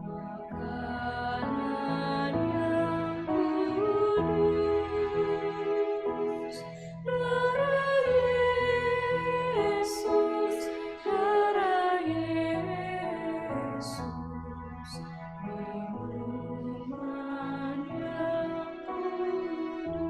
makanan yang kudus. Darah Yesus, darah Yesus, minuman yang kudus.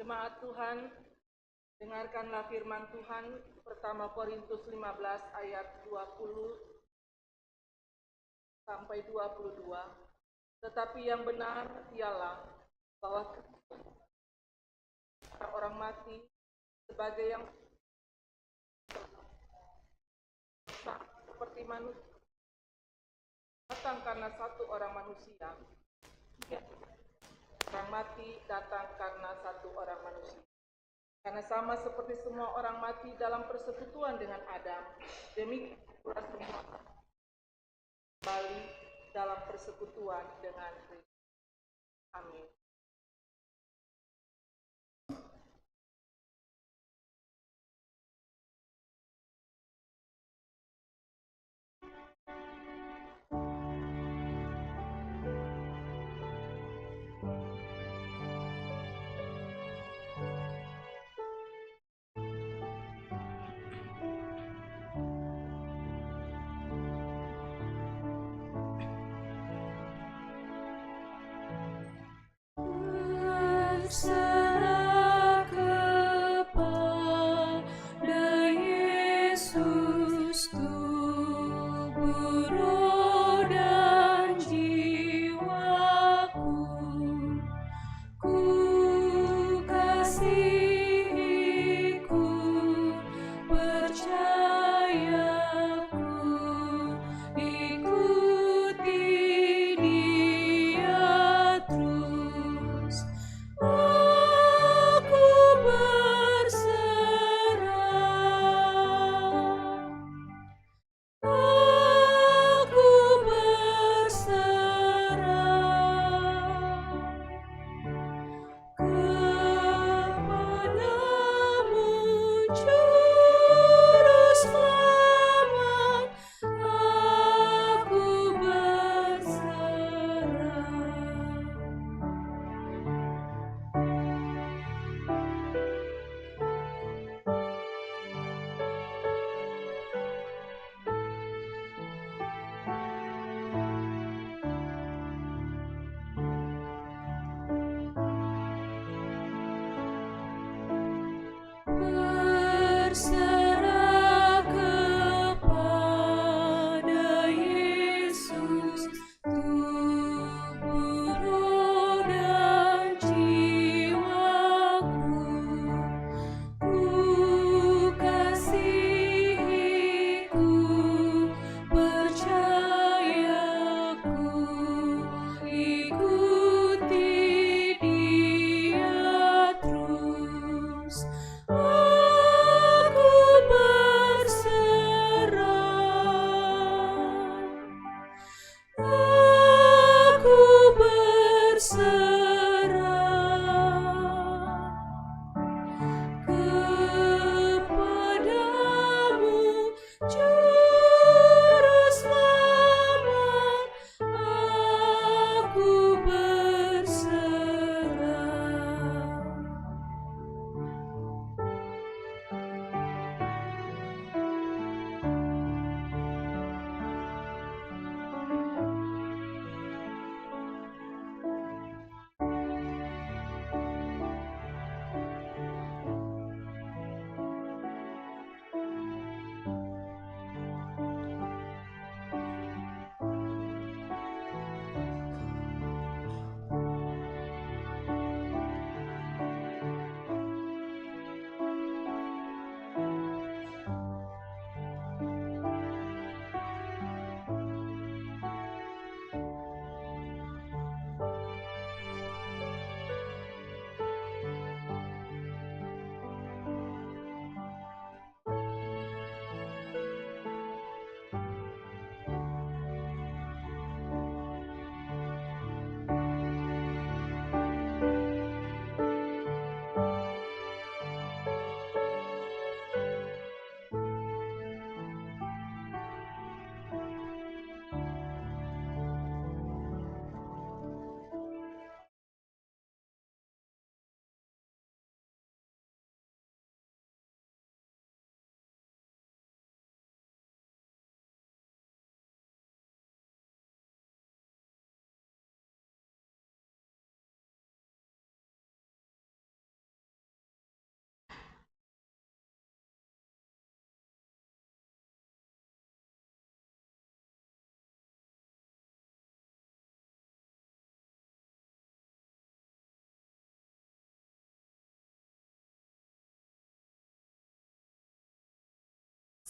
Jemaat Tuhan, dengarkanlah firman Tuhan pertama Korintus 15 ayat 20 sampai 22. Tetapi yang benar ialah bahwa orang mati sebagai yang seperti manusia datang karena satu orang manusia. Orang mati datang karena satu orang manusia. Karena sama seperti semua orang mati dalam persekutuan dengan Adam, demikian pula semua kembali dalam persekutuan dengan Kristus. Amin. Berserah kepada Yesus Tuhan.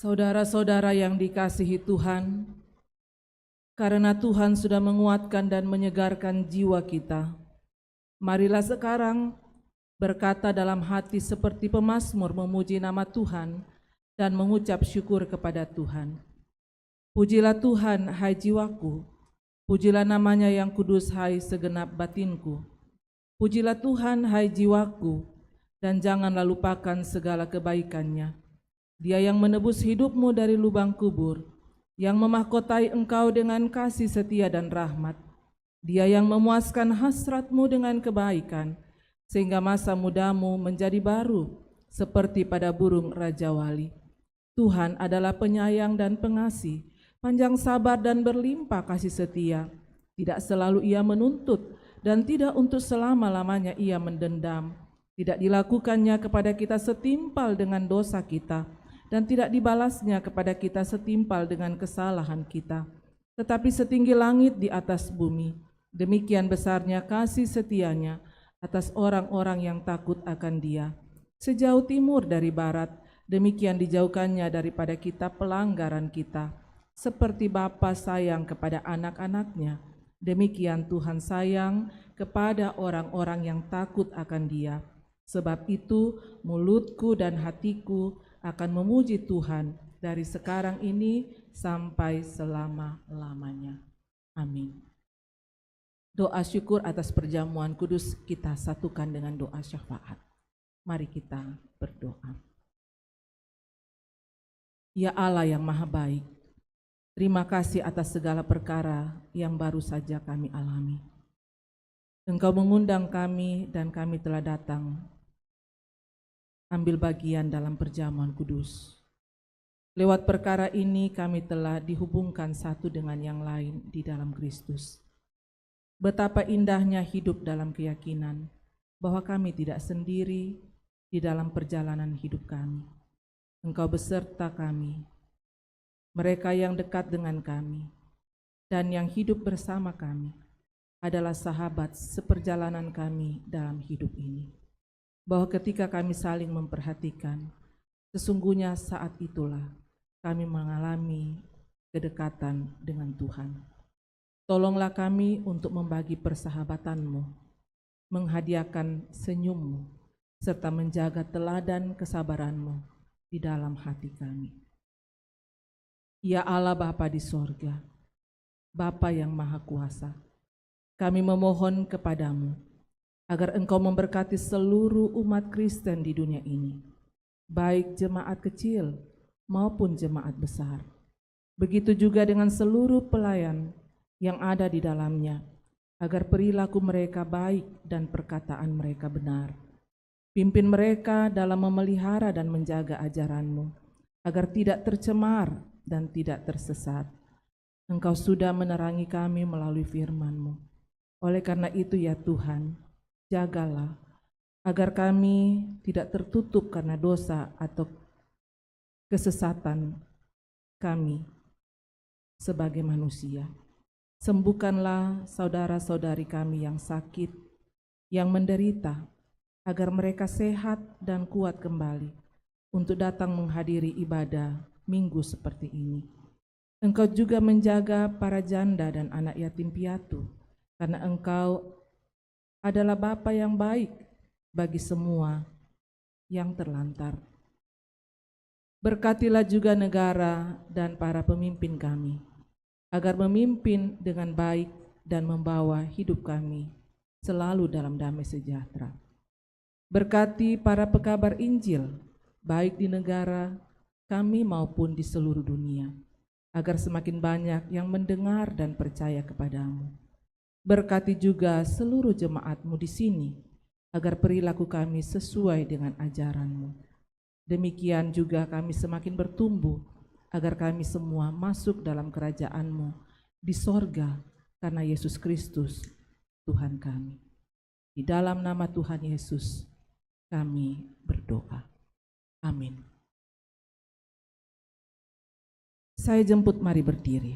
Saudara-saudara yang dikasihi Tuhan, karena Tuhan sudah menguatkan dan menyegarkan jiwa kita, marilah sekarang berkata dalam hati seperti pemazmur memuji nama Tuhan dan mengucap syukur kepada Tuhan. Pujilah Tuhan, hai jiwaku, pujilah namanya yang kudus, hai segenap batinku. Pujilah Tuhan, hai jiwaku, dan janganlah lupakan segala kebaikannya. Dia yang menebus hidupmu dari lubang kubur, yang memahkotai engkau dengan kasih setia dan rahmat. Dia yang memuaskan hasratmu dengan kebaikan, sehingga masa mudamu menjadi baru, seperti pada burung Raja Wali. Tuhan adalah penyayang dan pengasih, panjang sabar dan berlimpah kasih setia. Tidak selalu Ia menuntut, dan tidak untuk selama-lamanya Ia mendendam. Tidak dilakukannya kepada kita setimpal dengan dosa kita, dan tidak dibalasnya kepada kita setimpal dengan kesalahan kita. Tetapi setinggi langit di atas bumi, demikian besarnya kasih setianya atas orang-orang yang takut akan Dia. Sejauh timur dari barat, demikian dijauhkannya daripada kita pelanggaran kita. Seperti Bapa sayang kepada anak-anaknya, demikian Tuhan sayang kepada orang-orang yang takut akan Dia. Sebab itu mulutku dan hatiku akan memuji Tuhan dari sekarang ini sampai selama-lamanya. Amin. Doa syukur atas perjamuan kudus kita satukan dengan doa syafaat. Mari kita berdoa. Ya Allah yang maha baik, terima kasih atas segala perkara yang baru saja kami alami. Engkau mengundang kami dan kami telah datang ambil bagian dalam perjamuan kudus. Lewat perkara ini kami telah dihubungkan satu dengan yang lain di dalam Kristus. Betapa indahnya hidup dalam keyakinan bahwa kami tidak sendiri di dalam perjalanan hidup kami. Engkau beserta kami, mereka yang dekat dengan kami, dan yang hidup bersama kami adalah sahabat seperjalanan kami dalam hidup ini. Bahwa ketika kami saling memperhatikan, sesungguhnya saat itulah kami mengalami kedekatan dengan Tuhan. Tolonglah kami untuk membagi persahabatan-Mu, menghadiahkan senyum-Mu, serta menjaga teladan kesabaran-Mu di dalam hati kami. Ya Allah Bapa di sorga, Bapa yang Maha Kuasa, kami memohon kepadamu agar Engkau memberkati seluruh umat Kristen di dunia ini, baik jemaat kecil maupun jemaat besar. Begitu juga dengan seluruh pelayan yang ada di dalamnya, agar perilaku mereka baik dan perkataan mereka benar. Pimpin mereka dalam memelihara dan menjaga ajaran-Mu, agar tidak tercemar dan tidak tersesat. Engkau sudah menerangi kami melalui firman-Mu. Oleh karena itu ya Tuhan, jagalah agar kami tidak tertutup karena dosa atau kesesatan kami sebagai manusia. Sembuhkanlah saudara-saudari kami yang sakit, yang menderita, agar mereka sehat dan kuat kembali untuk datang menghadiri ibadah minggu seperti ini. Engkau juga menjaga para janda dan anak yatim piatu, karena Engkau adalah Bapa yang baik bagi semua yang terlantar. Berkatilah juga negara dan para pemimpin kami, agar memimpin dengan baik dan membawa hidup kami selalu dalam damai sejahtera. Berkati para pekabar Injil, baik di negara kami maupun di seluruh dunia, agar semakin banyak yang mendengar dan percaya kepadamu. Berkati juga seluruh jemaat-Mu di sini, agar perilaku kami sesuai dengan ajaran-Mu. Demikian juga kami semakin bertumbuh, agar kami semua masuk dalam kerajaan-Mu di sorga, karena Yesus Kristus, Tuhan kami. Di dalam nama Tuhan Yesus, kami berdoa. Amin. Saya jemput, mari berdiri.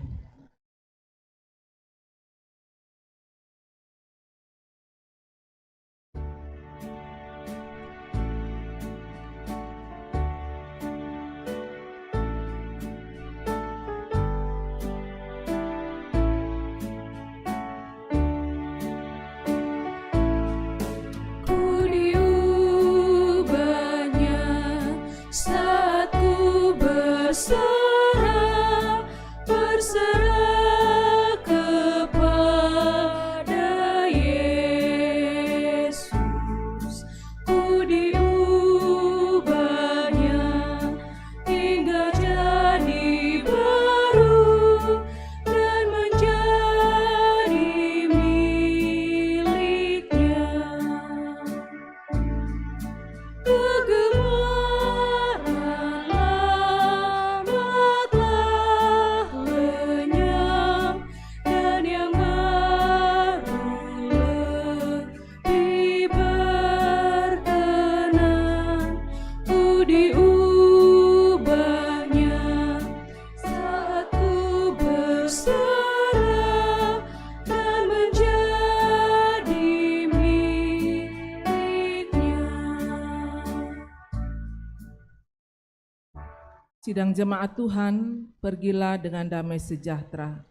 Sidang jemaat Tuhan, pergilah dengan damai sejahtera.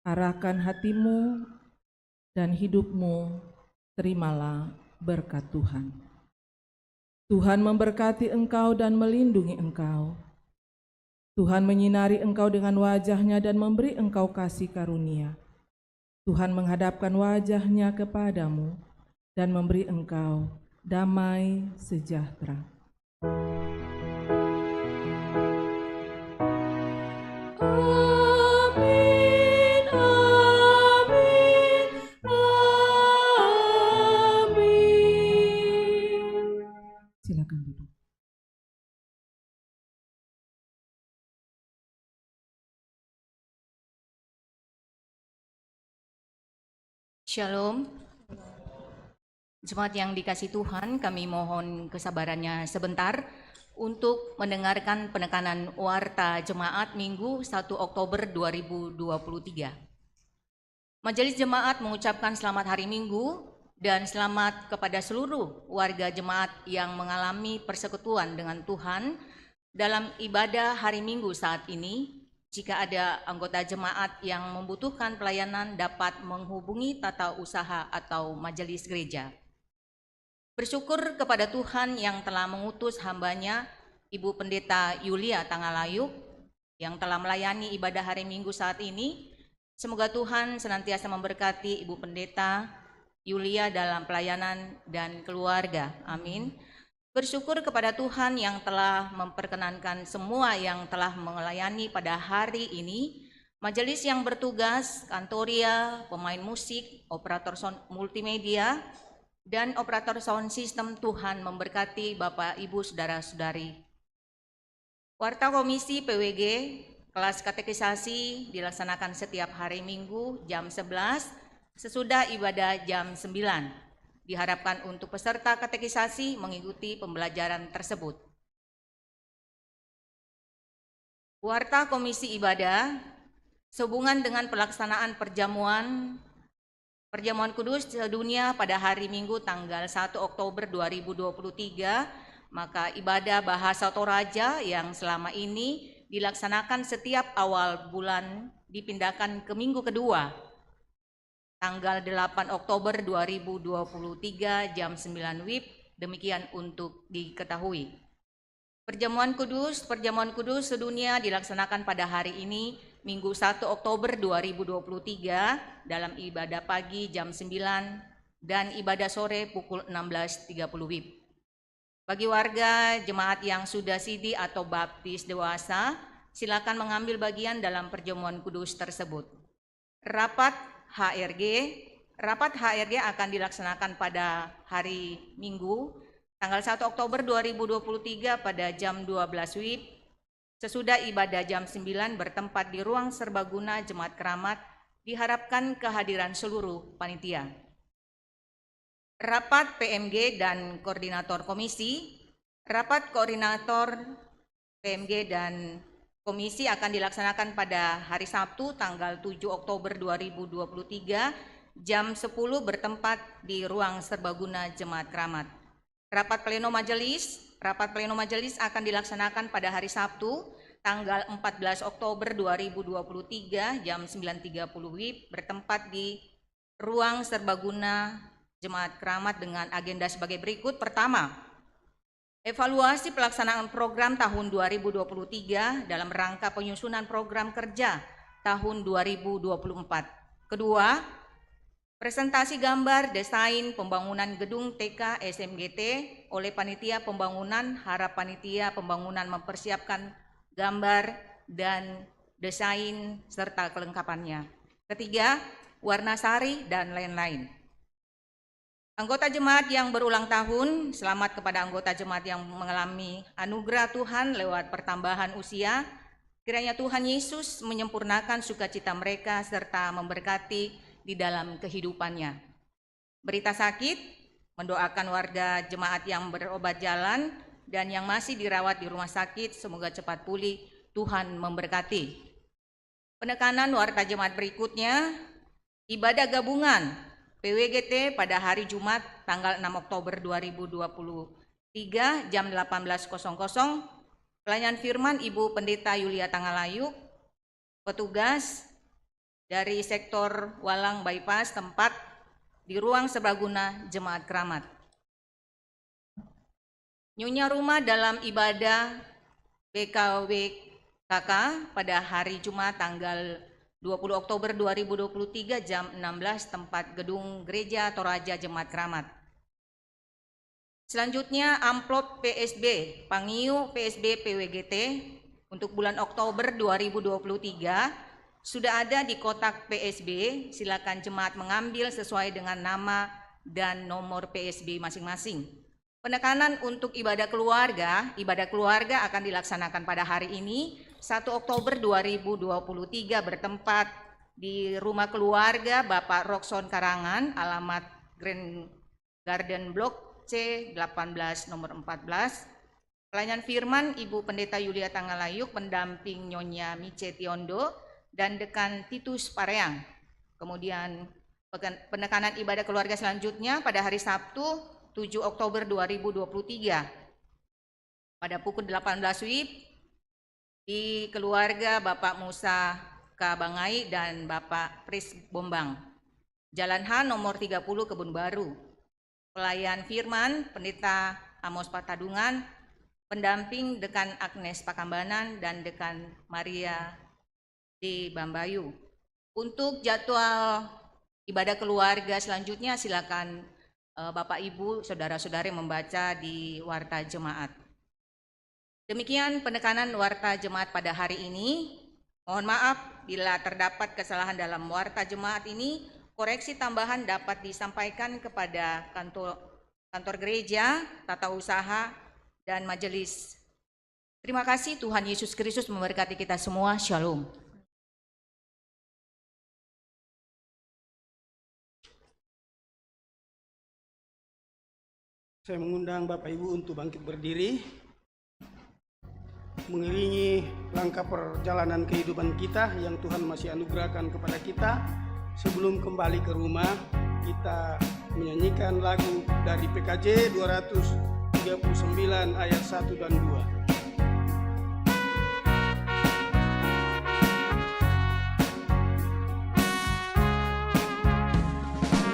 Arahkan hatimu dan hidupmu, terimalah berkat Tuhan. Tuhan memberkati engkau dan melindungi engkau. Tuhan menyinari engkau dengan wajah-Nya dan memberi engkau kasih karunia. Tuhan menghadapkan wajah-Nya kepadamu dan memberi engkau damai sejahtera. Amin, amin, amin. Silakan duduk. Shalom. Jemaat yang dikasih Tuhan, kami mohon kesabarannya sebentar untuk mendengarkan penekanan warta jemaat Minggu 1 Oktober 2023. Majelis Jemaat mengucapkan selamat hari Minggu dan selamat kepada seluruh warga jemaat yang mengalami persekutuan dengan Tuhan dalam ibadah hari Minggu saat ini. Jika ada anggota jemaat yang membutuhkan pelayanan dapat menghubungi tata usaha atau majelis gereja. Bersyukur kepada Tuhan yang telah mengutus hambanya, Ibu Pendeta Yulia Tangalayuk, yang telah melayani ibadah hari Minggu saat ini. Semoga Tuhan senantiasa memberkati Ibu Pendeta Yulia dalam pelayanan dan keluarga. Amin. Bersyukur kepada Tuhan yang telah memperkenankan semua yang telah melayani pada hari ini, majelis yang bertugas, kantoria, pemain musik, operator sound multimedia, dan operator sound system. Tuhan memberkati Bapak, Ibu, Saudara-saudari. Warta Komisi PWG, kelas katekisasi dilaksanakan setiap hari Minggu jam 11, sesudah ibadah jam 9. Diharapkan untuk peserta katekisasi mengikuti pembelajaran tersebut. Warta Komisi Ibadah, sehubungan dengan pelaksanaan perjamuan Kudus sedunia pada hari Minggu tanggal 1 Oktober 2023, maka ibadah Bahasa Toraja yang selama ini dilaksanakan setiap awal bulan dipindahkan ke minggu kedua, tanggal 8 Oktober 2023 jam 9 WIB, demikian untuk diketahui. Perjamuan Kudus sedunia dilaksanakan pada hari ini, Minggu 1 Oktober 2023, dalam ibadah pagi jam 9 dan ibadah sore pukul 16.30 WIB. Bagi warga jemaat yang sudah sidi atau baptis dewasa, silakan mengambil bagian dalam perjamuan kudus tersebut. Rapat HRG akan dilaksanakan pada hari Minggu tanggal 1 Oktober 2023 pada jam 12 WIB. Sesudah ibadah jam 9 bertempat di ruang serbaguna Jemaat Keramat, diharapkan kehadiran seluruh panitia. Rapat PMG dan Koordinator Komisi. Rapat Koordinator PMG dan Komisi akan dilaksanakan pada hari Sabtu tanggal 7 Oktober 2023 jam 10 bertempat di ruang serbaguna Jemaat Keramat. Rapat pleno majelis akan dilaksanakan pada hari Sabtu tanggal 14 Oktober 2023 jam 9.30 WIB bertempat di ruang serbaguna Jemaat Keramat dengan agenda sebagai berikut. Pertama, evaluasi pelaksanaan program tahun 2023 dalam rangka penyusunan program kerja tahun 2024. Kedua, presentasi gambar desain pembangunan gedung TK SMGT oleh panitia pembangunan. Harap panitia pembangunan mempersiapkan gambar dan desain serta kelengkapannya. Ketiga, warna sari dan lain-lain. Anggota jemaat yang berulang tahun, selamat kepada anggota jemaat yang mengalami anugerah Tuhan lewat pertambahan usia. Kiranya Tuhan Yesus menyempurnakan sukacita mereka serta memberkati di dalam kehidupannya. Berita sakit, mendoakan warga jemaat yang berobat jalan dan yang masih dirawat di rumah sakit, semoga cepat pulih, Tuhan memberkati. Penekanan warta jemaat berikutnya, ibadah gabungan PWGT pada hari Jumat tanggal 6 Oktober 2023 jam 18.00 Pelayanan firman Ibu Pendeta Yulia Tangalayuk, petugas dari sektor Walang Bypass tempat di ruang serbaguna Jemaat Keramat. Nyonya rumah dalam ibadah BKWKK pada hari Jumat tanggal 20 Oktober 2023 jam 16 tempat gedung Gereja Toraja Jemaat Keramat. Selanjutnya amplop PSB, Pangiu PSB PWGT untuk bulan Oktober 2023 sudah ada di kotak PSB. Silakan jemaat mengambil sesuai dengan nama dan nomor PSB masing-masing. Penekanan untuk ibadah keluarga akan dilaksanakan pada hari ini 1 Oktober 2023 bertempat di rumah keluarga Bapak Rockson Karangan, alamat Grand Garden Block C 18 nomor 14. Pelayanan firman Ibu Pendeta Yulia Tangalayuk pendamping Nyonya Mice Tiondo dan Dekan Titus Pareang. Kemudian penekanan ibadah keluarga selanjutnya pada hari Sabtu 7 Oktober 2023 pada pukul 18 WIB di keluarga Bapak Musa Kabangai dan Bapak Pris Bombang, Jalan H nomor 30 Kebun Baru. Pelayan firman Pendeta Amos Patadungan, pendamping Dekan Agnes Pakambanan dan Dekan Maria di Bambayu. Untuk jadwal ibadah keluarga selanjutnya silakan Bapak Ibu saudara-saudari membaca di Warta Jemaat. Demikian penekanan Warta Jemaat pada hari ini. Mohon maaf bila terdapat kesalahan dalam Warta Jemaat ini. Koreksi tambahan dapat disampaikan kepada kantor gereja, tata usaha, dan majelis. Terima kasih, Tuhan Yesus Kristus memberkati kita semua. Shalom. Saya mengundang Bapak Ibu untuk bangkit berdiri, mengiringi langkah perjalanan kehidupan kita yang Tuhan masih anugerahkan kepada kita. Sebelum kembali ke rumah, kita menyanyikan lagu dari PKJ 239 ayat 1 dan 2.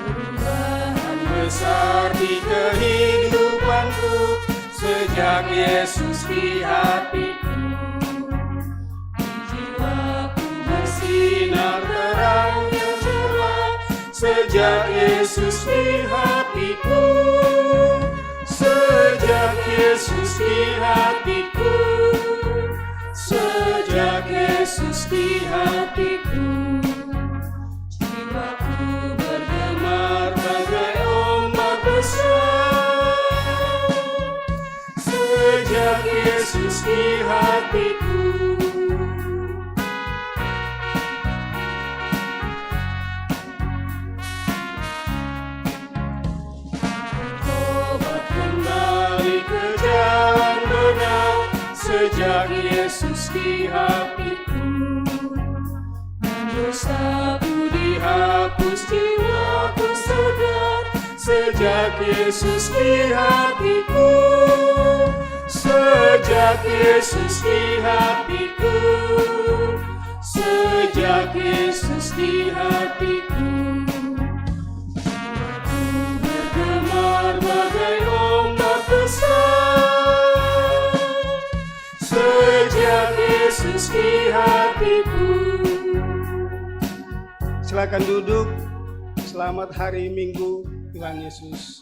Perubahan besar di kehidupanku sejak Yesus di hatiku. Di jiwaku bersinar terangnya sejak Yesus di hatiku, sejak Yesus di hatiku, sejak Yesus di hatiku. Jiwaku bergemar bagai ombak besar, sejak Yesus di hatiku. Sejak Yesus di hatiku, dosaku dihapus, jiwaku segar. Sejak Yesus di hatiku, sejak Yesus di hatiku, sejak Yesus di hatiku. Jiwaku bergemar bagai ombak besar, sejak Yesus di hatiku. Silakan duduk. Selamat hari Minggu, Tuhan Yesus